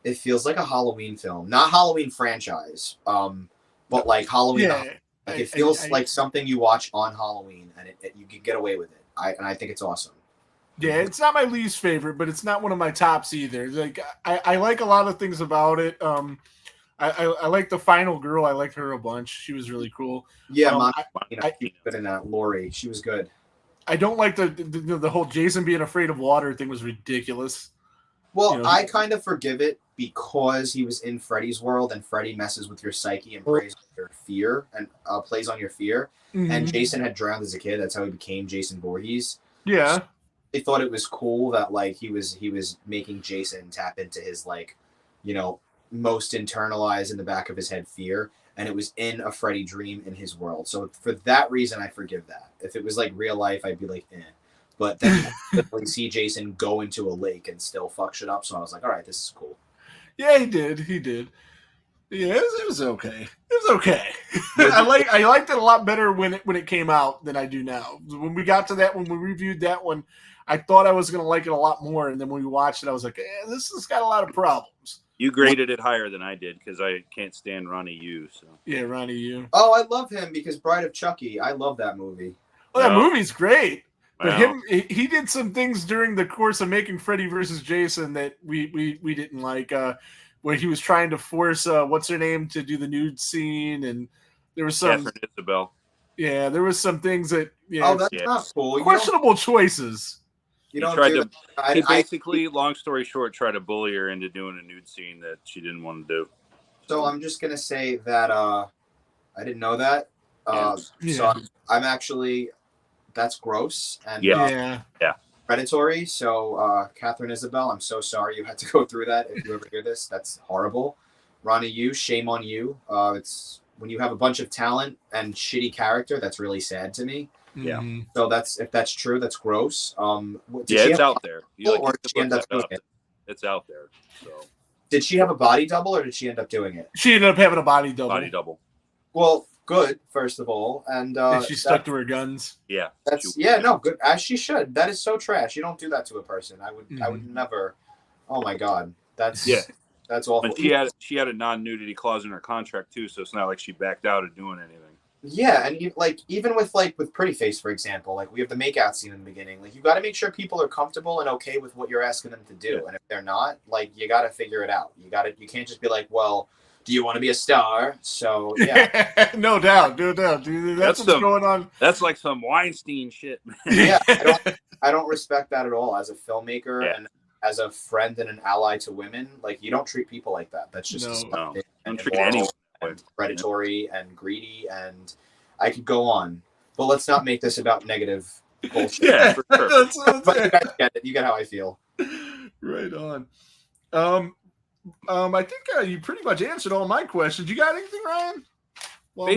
a Halloween film, not Halloween franchise, but like Halloween. Yeah, like it feels like something you watch on Halloween, and you can get away with it. I think it's awesome. Yeah, it's not my least favorite, but it's not one of my tops either. Like I like a lot of things about it. I like the final girl. I liked her a bunch. She was really cool. Yeah, she was good in that. Lori, she was good. I don't like the whole Jason being afraid of water thing was ridiculous. Well, I kind of forgive it because he was in Freddy's world, and Freddy messes with your psyche and plays on your fear and plays on your fear. And Jason had drowned as a kid. That's how he became Jason Voorhees. Yeah. So they thought it was cool that like he was making Jason tap into his like, you know, most internalized in the back of his head fear, and it was in a Freddy dream in his world. So for that reason, I forgive that. If it was like real life, I'd be like, eh. But then you literally see Jason go into a lake and still fuck shit up. So I was like, all right, this is cool. Yeah, he did. He did. Yeah, it was okay. It was okay. I liked it a lot better when it came out than I do now. When we got to that, when we reviewed that one, I thought I was going to like it a lot more, and then when we watched it, I was like, this has got a lot of problems. You graded it higher than I did because I can't stand Ronnie Yu. So Yeah, Ronnie Yu. Oh, I love him because Bride of Chucky. I love that movie. Well, that movie's great. But Well, he did some things during the course of making Freddy versus Jason that we didn't like. Where he was trying to force what's her name to do the nude scene, and there was some Catherine Isabel. Yeah, there was some things that Oh, that's Yeah. not cool. questionable choices. You He don't tried do to. that. He basically, long story short, tried to bully her into doing a nude scene that she didn't want to do. So I'm just gonna say that I didn't know that. Yeah. So I'm actually that's gross and Yeah. predatory. So Catherine Isabel, I'm so sorry you had to go through that. If you ever hear this, that's horrible. Ronnie Yu, shame on you. It's when you have a bunch of talent and shitty character, that's really sad to me. Yeah. Mhm. So if that's true, that's gross. It's out there. Or can did she end look up that doing up. it? It's out there. So Did she have a body double, or did she end up doing it? She ended up having a body double. body double. Well, good first of all, and And she stuck to her guns. Yeah. That's no good, as she should. That is so trash. You don't do that to a person. I would never. Oh my god, that's awful. And she had a non-nudity clause in her contract too, so it's not like she backed out of doing anything. Yeah, and even with Pretty Face, for example, like we have the makeout scene in the beginning. Like you got to make sure people are comfortable and okay with what you're asking them to do, and if they're not, like you got to figure it out. You can't just be like, well, do you want to be a star? So yeah, no doubt, dude. That's what's going on. That's like some Weinstein shit. yeah. I don't respect that at all as a filmmaker and as a friend and an ally to women. Like you don't treat people like that. That's just disgusting and Don't treat immoral anyone and predatory and greedy, and I could go on, but let's not make this about negative bullshit. Yeah, for sure. But you guys get it. You get how I feel. Right on. I think you pretty much answered all my questions. You got anything, Ryan? Well,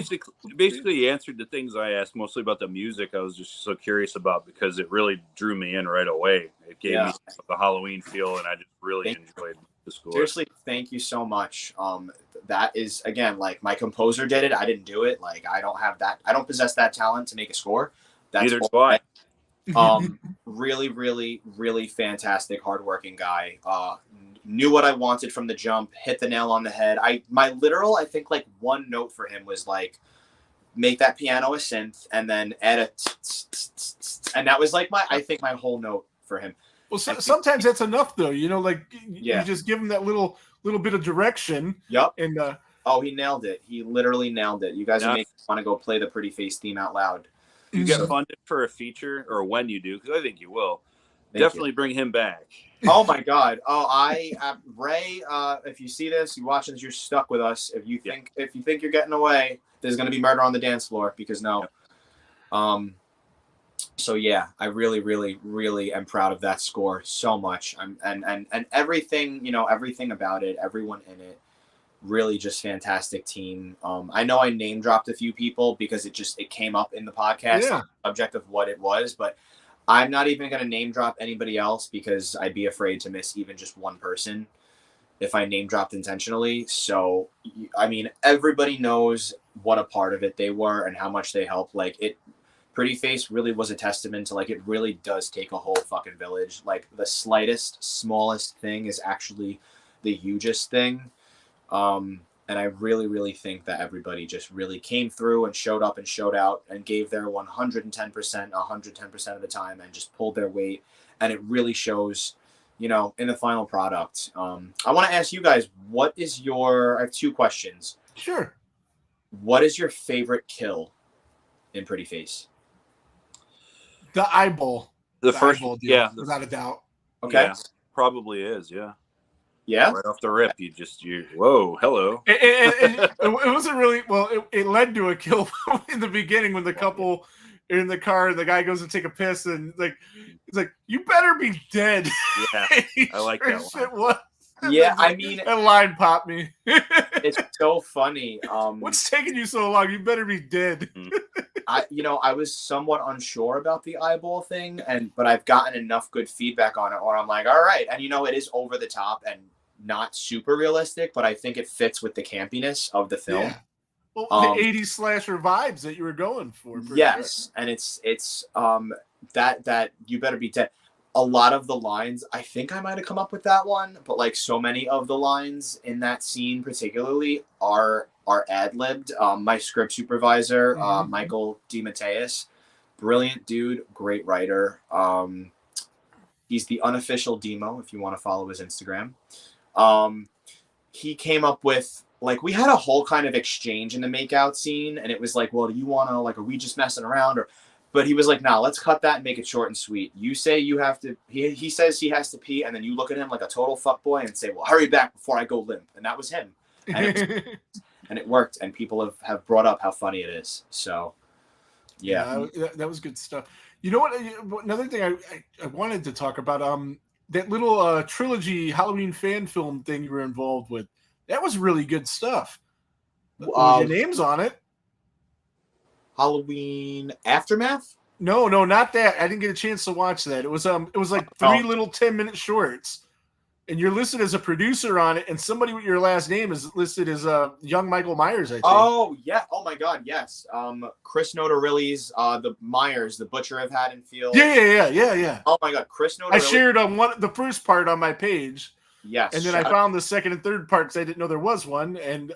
basically, he answered the things I asked, mostly about the music. I was just so curious about because it really drew me in right away. It gave me the Halloween feel, and I just really enjoyed the score. Seriously, thank you so much. That is again like my composer did it. I didn't do it. Like I don't have that. I don't possess that talent to make a score. That's Neither do I. Really, really, really fantastic, hardworking guy. Knew what I wanted from the jump, hit the nail on the head. I think like one note for him was like, make that piano a synth and then add a and that was like my whole note for him. Well, sometimes that's enough though. You know, like you just give him that little bit of direction. Yep. And he nailed it. He literally nailed it. You guys are making me want to go play the Pretty Face theme out loud. You get funded for a feature, or when you do, because I think you will. Definitely bring him back. Oh my God! Ray. If you see this, you watching this, you're stuck with us. If you think you're getting away, there's going to be murder on the dance floor. Because no. So yeah, I really, really, really am proud of that score so much. And everything, everything about it, everyone in it, really just fantastic team. I know I name dropped a few people because it came up in the podcast, the subject of what it was, but I'm not even going to name drop anybody else because I'd be afraid to miss even just one person if I name dropped intentionally. So, I mean, everybody knows what a part of it they were and how much they helped. Like Pretty Face really was a testament to like, it really does take a whole fucking village. Like the smallest thing is actually the hugest thing. And I really, really think that everybody just really came through and showed up and showed out and gave their 110%, 110% of the time and just pulled their weight. And it really shows, in the final product. I want to ask you guys, I have two questions. Sure. What is your favorite kill in Pretty Face? The eyeball. The first eyeball deal, yeah. without a doubt. Okay. Yeah, probably is, yeah. Yeah. Right off the rip, whoa, hello. It wasn't really well. It led to a kill in the beginning when the couple are in the car and the guy goes to take a piss and it's like you better be dead. Yeah, I like that line. It was. Yeah, I mean, that line popped me. It's so funny. What's taking you so long? You better be dead. I was somewhat unsure about the eyeball thing, but I've gotten enough good feedback on it where I'm like, all right. And it is over the top and not super realistic, but I think it fits with the campiness of the film. Yeah. Well, the 80s slasher vibes that you were going for. Yes, sure. And it's that you better be dead. A lot of the lines, I think I might have come up with that one, but like so many of the lines in that scene particularly are ad-libbed. My script supervisor, Michael DeMatteis, brilliant dude, great writer. He's the unofficial Demo if you want to follow his Instagram. He came up with, like, we had a whole kind of exchange in the makeout scene, and it was like, well, do you want to, like, are we just messing around? But he was like, nah, let's cut that and make it short and sweet. You say you have to, he says he has to pee, and then you look at him like a total fuckboy and say, well, hurry back before I go limp. And that was him. And it worked, and people have brought up how funny it is. So, yeah. That was good stuff. You know what? Another thing I wanted to talk about, that little trilogy Halloween fan film thing you were involved with. That was really good stuff. Your name's on it. Halloween Aftermath? No, not that. I didn't get a chance to watch that. It was like 3 little 10-minute shorts. And you're listed as a producer on it, and somebody with your last name is listed as young Michael Myers, I think. Oh, yeah. Oh, my God, yes. Chris Notarilli's the Myers, the Butcher of Haddonfield. Yeah. Oh, my God, Chris Notarilli. I shared the first part on my page. Yes. And then I found the second and third part because I didn't know there was one, and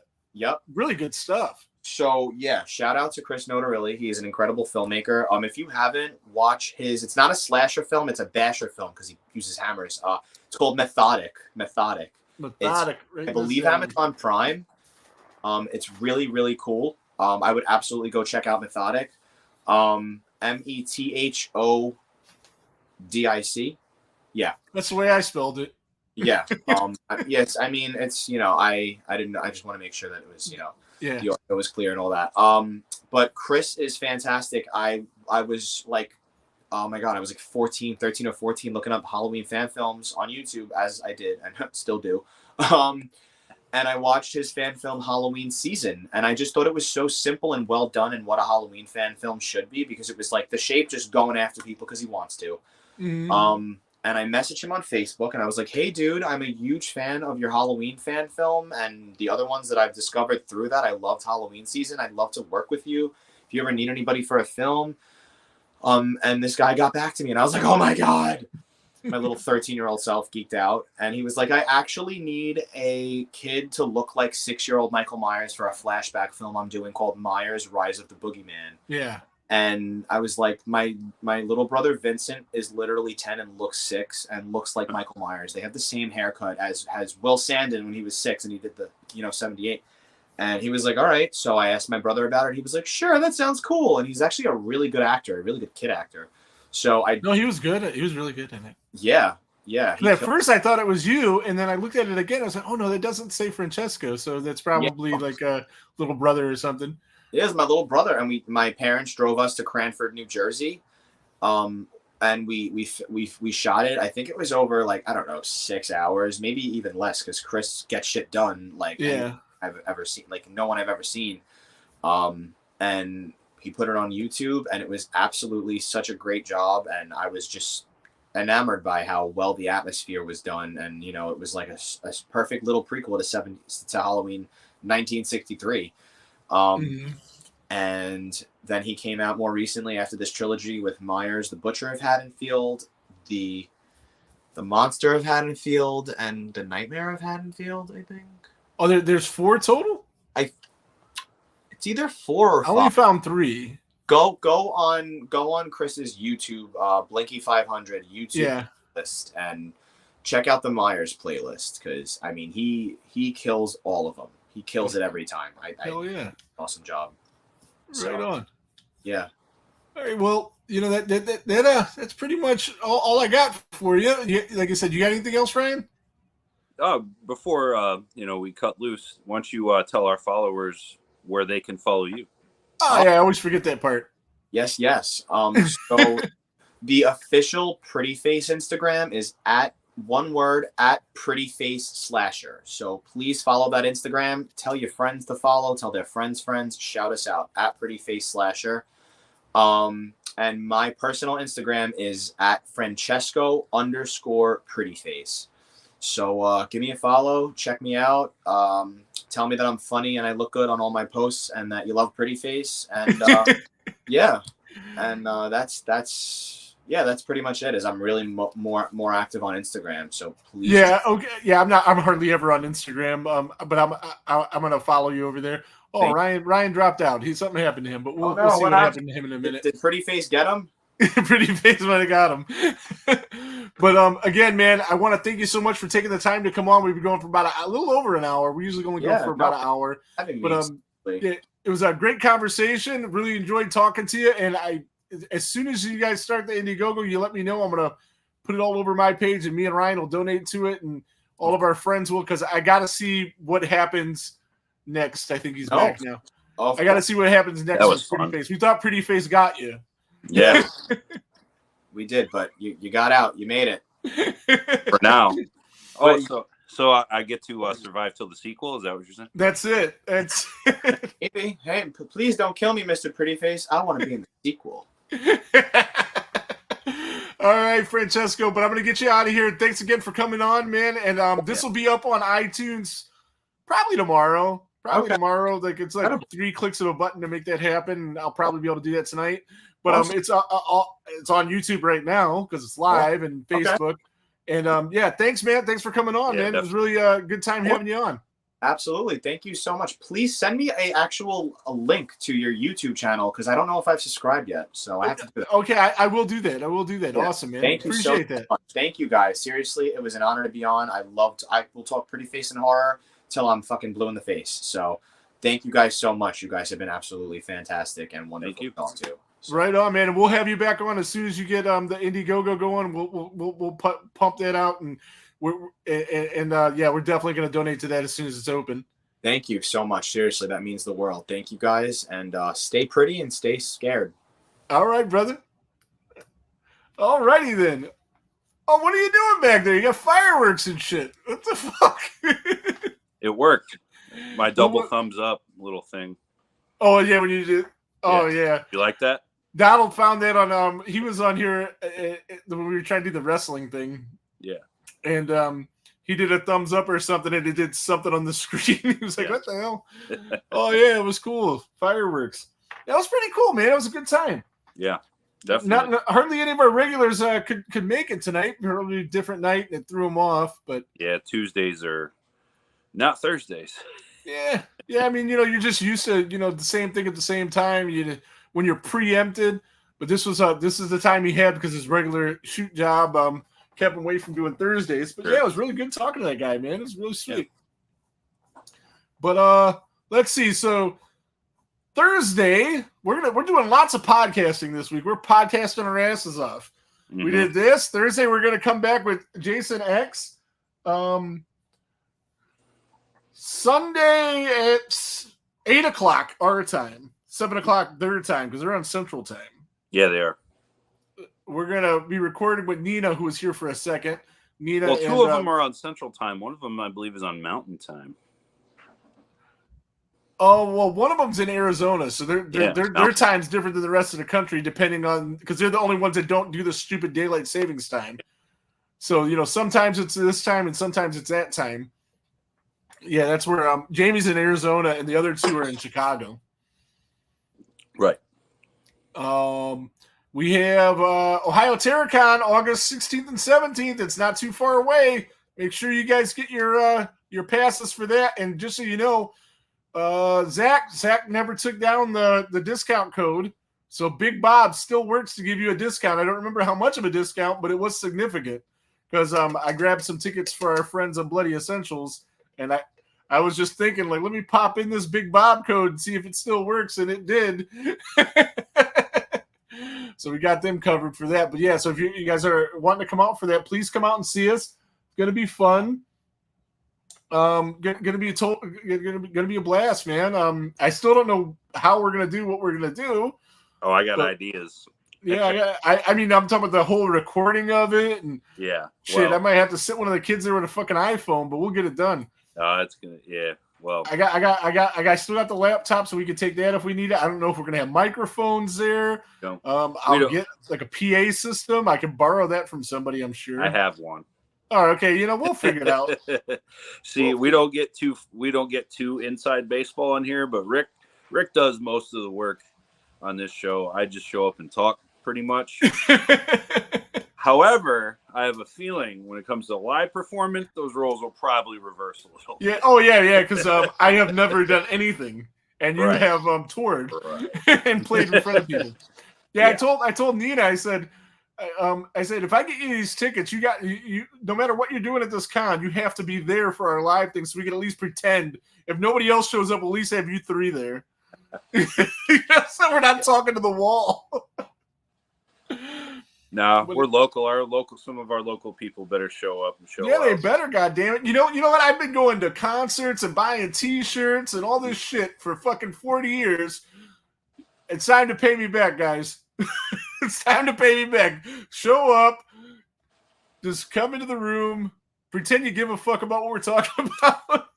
really good stuff. So, yeah, shout out to Chris Notarilli. He is an incredible filmmaker. If you haven't, watch it's not a slasher film, it's a basher film because he uses hammers. It's called Methodic. Methodic. I believe Amazon Prime. It's really, really cool. I would absolutely go check out Methodic. Methoddic. Yeah. That's the way I spelled it. Yeah. Yes. I mean, it's, I just want to make sure that it was, it was clear and all that. But Chris is fantastic. I was like, oh my God, I was like 13 or 14 looking up Halloween fan films on YouTube, as I did and still do. And I watched his fan film Halloween Season, and I just thought it was so simple and well done and what a Halloween fan film should be, because it was like the Shape just going after people because he wants to. Mm-hmm. And I messaged him on Facebook, and I was like, hey, dude, I'm a huge fan of your Halloween fan film and the other ones that I've discovered through that. I loved Halloween Season. I'd love to work with you if you ever need anybody for a film. And this guy got back to me, and I was like, oh, my God. My little 13-year-old self geeked out. And he was like, I actually need a kid to look like 6-year-old Michael Myers for a flashback film I'm doing called Myers, Rise of the Boogeyman. Yeah. And I was like, my little brother Vincent is literally 10 and looks 6 and looks like Michael Myers. They have the same haircut as Will Sandon when he was 6 and he did the 78. And he was like, all right. So I asked my brother about it. He was like, sure, that sounds cool. And he's actually a really good actor, a really good kid actor. So he was good. He was really good in it. Yeah. At first I thought it was you, and then I looked at it again. I was like, oh no, that doesn't say Francesco. So that's probably like a little brother or something. It is my little brother, and my parents drove us to Cranford, New Jersey, and we shot it. I think it was over 6 hours, maybe even less, because Chris gets shit done I've ever seen, no one I've ever seen, and he put it on YouTube, and it was absolutely such a great job, and I was just enamored by how well the atmosphere was done, and it was like a perfect little prequel to Halloween 1963. And then he came out more recently after this trilogy with Myers, the Butcher of Haddonfield, the Monster of Haddonfield, and the Nightmare of Haddonfield, I think. Oh, there's 4 total? It's either 4 or 5. I only found 3. Go on Chris's YouTube, Blinky 500 YouTube list, and check out the Myers playlist, because I mean he kills all of them. He kills it every time. Hell yeah! Awesome job. Right on. Yeah. All right. Well, that's pretty much all I got for you. Like I said, you got anything else, Ryan? before we cut loose, why don't you tell our followers where they can follow you? Oh yeah, I always forget that part. Yes. So the official Pretty Face Instagram is at one word at Pretty Face Slasher. So please follow that Instagram. Tell your friends to follow. Tell their friends. Shout us out at Pretty Face Slasher. And my personal Instagram is at Francesco _Pretty Face. So give me a follow. Check me out. Tell me that I'm funny and I look good on all my posts, and that you love Pretty Face. And yeah, and that's pretty much it. Is I'm really more active on Instagram. So please. Yeah. Okay. Yeah. I'm hardly ever on Instagram. But I'm gonna follow you over there. Oh, Ryan dropped out. Something happened to him, but we'll see what happened to him in a minute. Did Pretty Face get him? Pretty Face might have got him. But again, man, I want to thank you so much for taking the time to come on. We've been going for about a little over an hour. We usually only go for about an hour. But it was a great conversation. Really enjoyed talking to you. And as soon as you guys start the Indiegogo, you let me know. I'm gonna put it all over my page, and me and Ryan will donate to it, and all of our friends will, because I got to see what happens next. I think he's back now. I got to see what happens next with Pretty Face. We thought Pretty Face got you. Yeah, we did, but you got out. You made it for now. So I get to survive till the sequel. Is that what you're saying? That's it. Hey, please don't kill me, Mr. Pretty Face. I want to be in the sequel. All right, Francesco, but I'm going to get you out of here. Thanks again for coming on, man. And this will be up on iTunes probably tomorrow. Tomorrow. Like, it's like 3 clicks of a button to make that happen. And I'll probably be able to do that tonight. But it's on YouTube right now because it's live, and Facebook. And thanks, man. Thanks for coming on, man. Definitely. It was really a good time having you on. Absolutely. Thank you so much. Please send me a link to your YouTube channel, because I don't know if I've subscribed yet. So I have to do that. Okay, I will do that. Yeah. Awesome, man. Thank you. Appreciate that. Much. Thank you, guys. Seriously, it was an honor to be on. I will talk Pretty Face and horror till I'm fucking blue in the face. So thank you guys so much. You guys have been absolutely fantastic and wonderful to talk to. So. Right on, man. And we'll have you back on as soon as you get the Indiegogo going. We'll pump that out, and we're definitely going to donate to that as soon as it's open. Thank you so much. Seriously, that means the world. Thank you, guys, and stay pretty and stay scared. All right, brother. All righty then. Oh, what are you doing back there? You got fireworks and shit. What the fuck? It worked. My double thumbs up little thing. Oh yeah, when you did. Oh yeah. You like that? Donald found that on he was on here when we were trying to do the wrestling thing. Yeah. And he did a thumbs up or something, and it did something on the screen. He was like, "What the hell?" Oh yeah, it was cool. Fireworks. That was pretty cool, man. It was a good time. Yeah, definitely. Hardly any of our regulars could make it tonight. Probably a different night, and it threw them off. But yeah, Tuesdays are not Thursdays. Yeah. I mean, you're just used to the same thing at the same time. When you're preempted. But this is the time he had because his regular shoot job kept him away from doing Thursdays. But yeah, it was really good talking to that guy, man. It was really sweet. Yeah. But let's see. So Thursday, we're doing lots of podcasting this week. We're podcasting our asses off. Mm-hmm. We did this. Thursday, we're going to come back with Jason X. Sunday at 8 o'clock our time, 7 o'clock their time, because they're on Central Time. Yeah, they are. We're going to be recording with Nina, who was here for a second. Nina. Well, two of them are on Central Time. One of them, I believe, is on Mountain Time. Oh, well, one of them's in Arizona, so their time's different than the rest of the country, depending on, because they're the only ones that don't do the stupid daylight savings time. So, sometimes it's this time and sometimes it's that time. Yeah, that's where Jamie's in Arizona and the other two are in Chicago. Right. We have Ohio TerraCon August 16th and 17th. It's not too far away. Make sure you guys get your passes for that. And just so you know, Zach never took down the discount code. So Big Bob still works to give you a discount. I don't remember how much of a discount, but it was significant because I grabbed some tickets for our friends on Bloody Essentials. And I was just thinking, like, let me pop in this Big Bob code and see if it still works, and it did. So we got them covered for that. But, yeah, so if you guys are wanting to come out for that, please come out and see us. It's going to be fun. Gonna be gonna be a blast, man. I still don't know how we're gonna do what we're gonna do. Oh, I got But- ideas. Yeah, I mean, I'm talking about the whole recording of it and Yeah. shit. Well, I might have to sit one of the kids there with a fucking iPhone, but we'll get it done. it's gonna. Yeah. Well, I still got the laptop, so we can take that if we need it. I don't know if we're gonna have microphones there. no, I'll get like a PA system. I can borrow that from somebody, I'm sure. I have one. Oh, okay. We'll figure it out. See, we don't get too inside baseball in here, but Rick does most of the work on this show. I just show up and talk pretty much. However, I have a feeling when it comes to live performance, those roles will probably reverse a little. Yeah. Oh, yeah. Because I have never done anything, and you Right. have toured Right. and played in front of people. Yeah, Yeah. I told Nina. I said, if I get you these tickets, you no matter what you're doing at this con, you have to be there for our live thing, so we can at least pretend. If nobody else shows up, we'll at least have you three there. So we're not talking to the wall. No, But- we're local. Some of our local people better show up and show Yeah, they out. better, goddammit. You know what? I've been going to concerts and buying T-shirts and all this shit for fucking 40 years. It's time to pay me back, guys. It's time to pay me back. Show up. Just come into the room. Pretend you give a fuck about what we're talking about.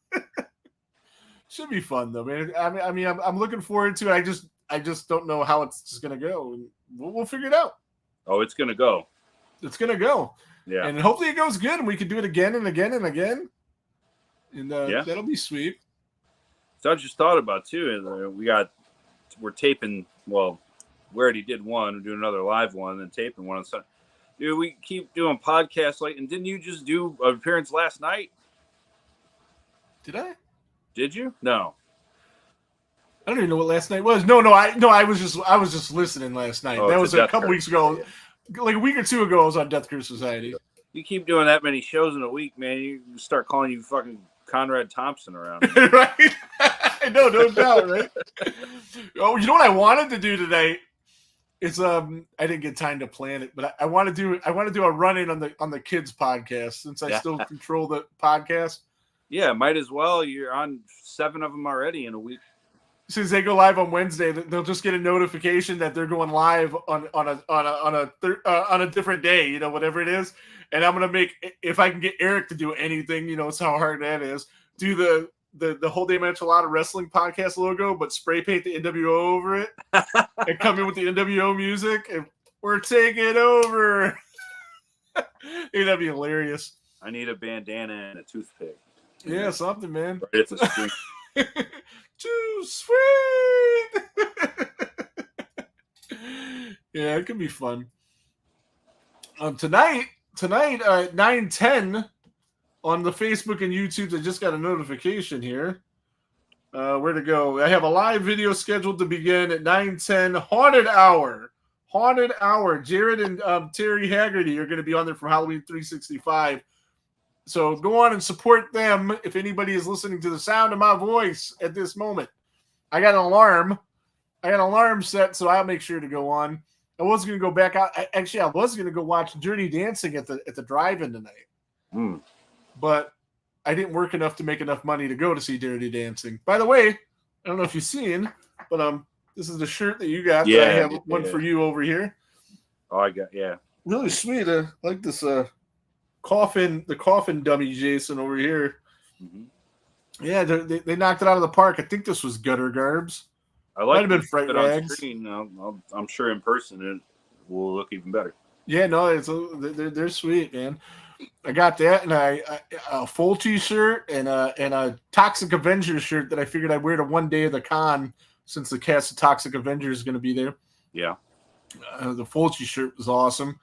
Should be fun though, man. I mean, I'm looking forward to it. I just don't know how it's just gonna go. We'll figure it out. Oh, it's gonna go. It's gonna go. Yeah. And hopefully it goes good and we can do it again and again and again. And Yeah. that'll be sweet. So I just thought about too, and we're taping. Well, we already did one. We're doing another live one, and taping one on Sunday. Dude, we keep doing podcasts and didn't you just do an appearance last night? Did I? Did you? No. I don't even know what last night was. I was just listening last night. Oh, That it's was a a Death couple Curse. weeks ago. Like a week or two ago, I was on Death Curse Society. You keep doing that many shows in a week, man. You start calling you fucking Conrad Thompson around. Right? I know, no doubt, right? Oh, you know what I wanted to do today? Is I didn't get time to plan it, but I want to do a run-in on the kids podcast since I still control the podcast. Yeah, might as well. You're on 7 of them already in a week. Since they go live on Wednesday, they'll just get a notification that they're going live on a different day, whatever it is. And I'm gonna make, if I can get Eric to do anything, it's how hard that is. Do the whole day enchilada wrestling podcast logo, but spray paint the NWO over it, and come in with the NWO music, and we're taking over. That'd be hilarious. I need a bandana and a toothpick. Yeah, something, man. It's a string. Too sweet. Yeah, it could be fun. Tonight at 9:10 on the Facebook and YouTube, I just got a notification here. Where to go? I have a live video scheduled to begin at 9:10. Haunted Hour. Jared and Terry Haggerty are going to be on there for Halloween 365. So go on and support them if anybody is listening to the sound of my voice at this moment. I got an alarm set, so I'll make sure to go on. I was going to go back out. I was going to go watch Dirty Dancing at the drive-in tonight. But I didn't work enough to make enough money to go to see Dirty Dancing. By the way, I don't know if you've seen, but this is the shirt that you got. Yeah, I have one for you over here. Oh, I got, yeah. Really sweet. I like this the coffin dummy Jason over here. Mm-hmm. Yeah, they knocked it out of the park. I think this was Gutter Garbs. I like Might have been Fright it on Rags. screen. I'm sure in person it will look even better. Yeah, no, they're sweet, man. I got that, and a Fulci shirt and a Toxic Avengers shirt that I figured I'd wear to one day of the con since the cast of Toxic Avengers is going to be there. Yeah. The Fulci shirt was awesome.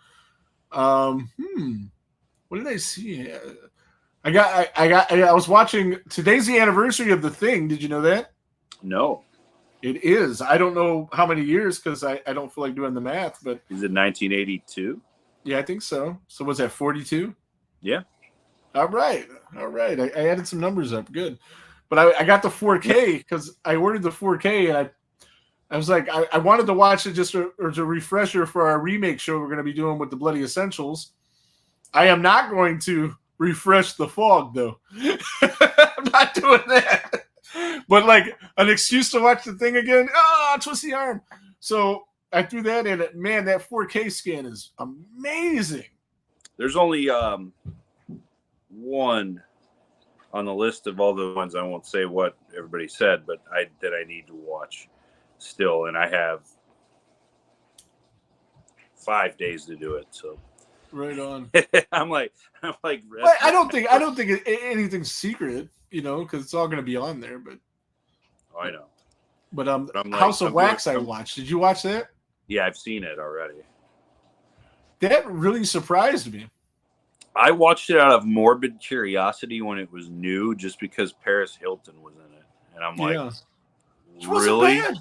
What did I see? I was watching. Today's the anniversary of The Thing. Did you know that? No. It is. I don't know how many years because I don't feel like doing the math, but Is it 1982? yeah, I think so. So was that 42? Yeah. All right. I added some numbers up. Good. But I got the 4K because I ordered the 4K and I was like, I wanted to watch it just as a refresher for our remake show we're going to be doing with the Bloody Essentials. I am not going to refresh The Fog, though. doing that. But like an excuse to watch the thing again. Oh, twist the arm. So I threw that in it. Man, that 4K scan is amazing. There's only one on the list of all the ones. I won't say what everybody said, but I need to watch still, and I have 5 days to do it. So right on. I'm like, Well, I don't think anything's secret, because it's all going to be on there. But I know. But I'm like, House of Wax, I watched. Did you watch that? Yeah, I've seen it already. That really surprised me. I watched it out of morbid curiosity when it was new, just because Paris Hilton was in it, and I'm like, she wasn't really? bad.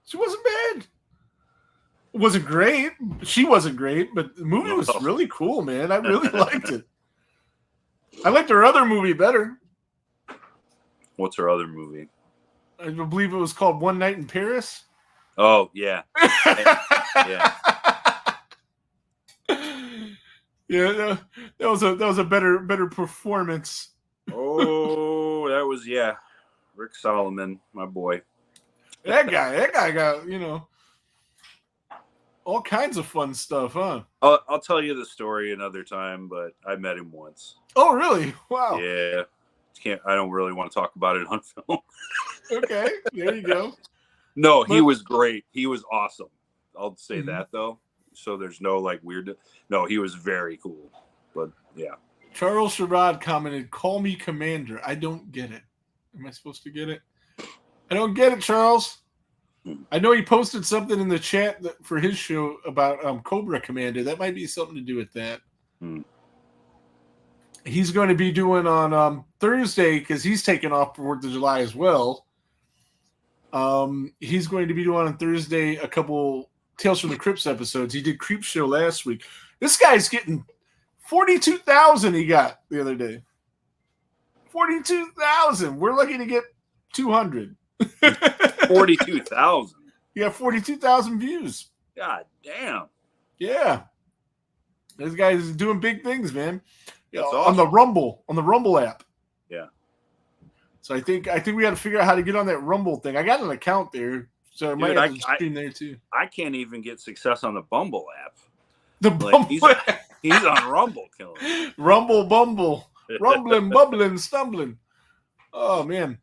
She wasn't bad. It wasn't great. She wasn't great, but the movie was really cool, man. I really liked it. I liked her other movie better. What's her other movie? I believe it was called One Night in Paris. Oh yeah, yeah. Yeah, that was a better performance. Oh, that was Rick Solomon, my boy. That guy got all kinds of fun stuff, huh? I'll tell you the story another time, but I met him once. Oh, really? Wow. Yeah, I don't really want to talk about it on film. Okay, there you go. No, he was great. He was awesome. I'll say that though. So there's no like weird. No, he was very cool. But yeah. Charles Sherrod commented, "Call me Commander." I don't get it. Am I supposed to get it? I don't get it, Charles. I know he posted something in the chat for his show about Cobra Commander. That might be something to do with that. He's going to be doing on Thursday, because he's taking off for 4th of July as well. He's going to be doing on Thursday a couple Tales from the Crypts episodes. He did Creep Show last week. This guy's getting 42,000 he got the other day. 42,000. We're lucky to get 200. 42,000. You got 42,000 views. God damn. Yeah. This guy's doing big things, man. That's on awesome. the Rumble app. Yeah. So I think we got to figure out how to get on that Rumble thing. I got an account there, so I might have to stream there too. I can't even get success on the Bumble app. The Bumble app. He's on Rumble, killing. Rumble, Bumble, rumbling, bubbling, stumbling. Oh man.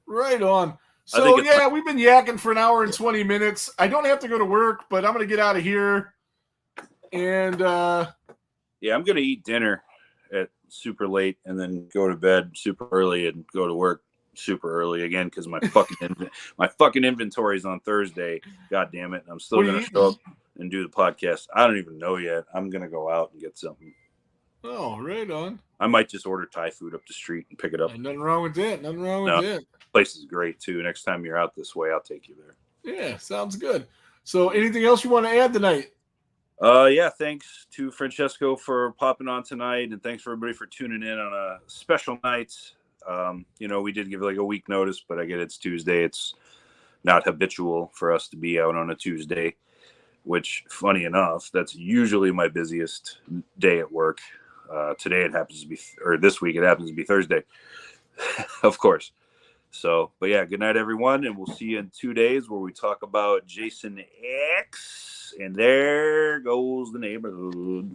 Right on. So yeah, we've been yakking for an hour and 20 minutes. I don't have to go to work, but I'm gonna get out of here. And yeah, I'm gonna eat dinner at super late and then go to bed super early and go to work super early again because my fucking inventory is on Thursday. God damn it! I'm still gonna show up and do the podcast. I don't even know yet. I'm gonna go out and get something. Oh, right on. I might just order Thai food up the street and pick it up. Nothing wrong with that. Nothing wrong with that. Place is great too. Next time you're out this way, I'll take you there. Yeah, sounds good. So anything else you want to add tonight? Yeah, thanks to Francesco for popping on tonight, and thanks for everybody for tuning in on a special night. We did give like a week notice, but I get it's Tuesday. It's not habitual for us to be out on a Tuesday, which, funny enough, that's usually my busiest day at work. Today it happens to be, or this week it happens to be Thursday, of course. So, but yeah, good night, everyone, and we'll see you in 2 days where we talk about Jason X. And there goes the neighborhood.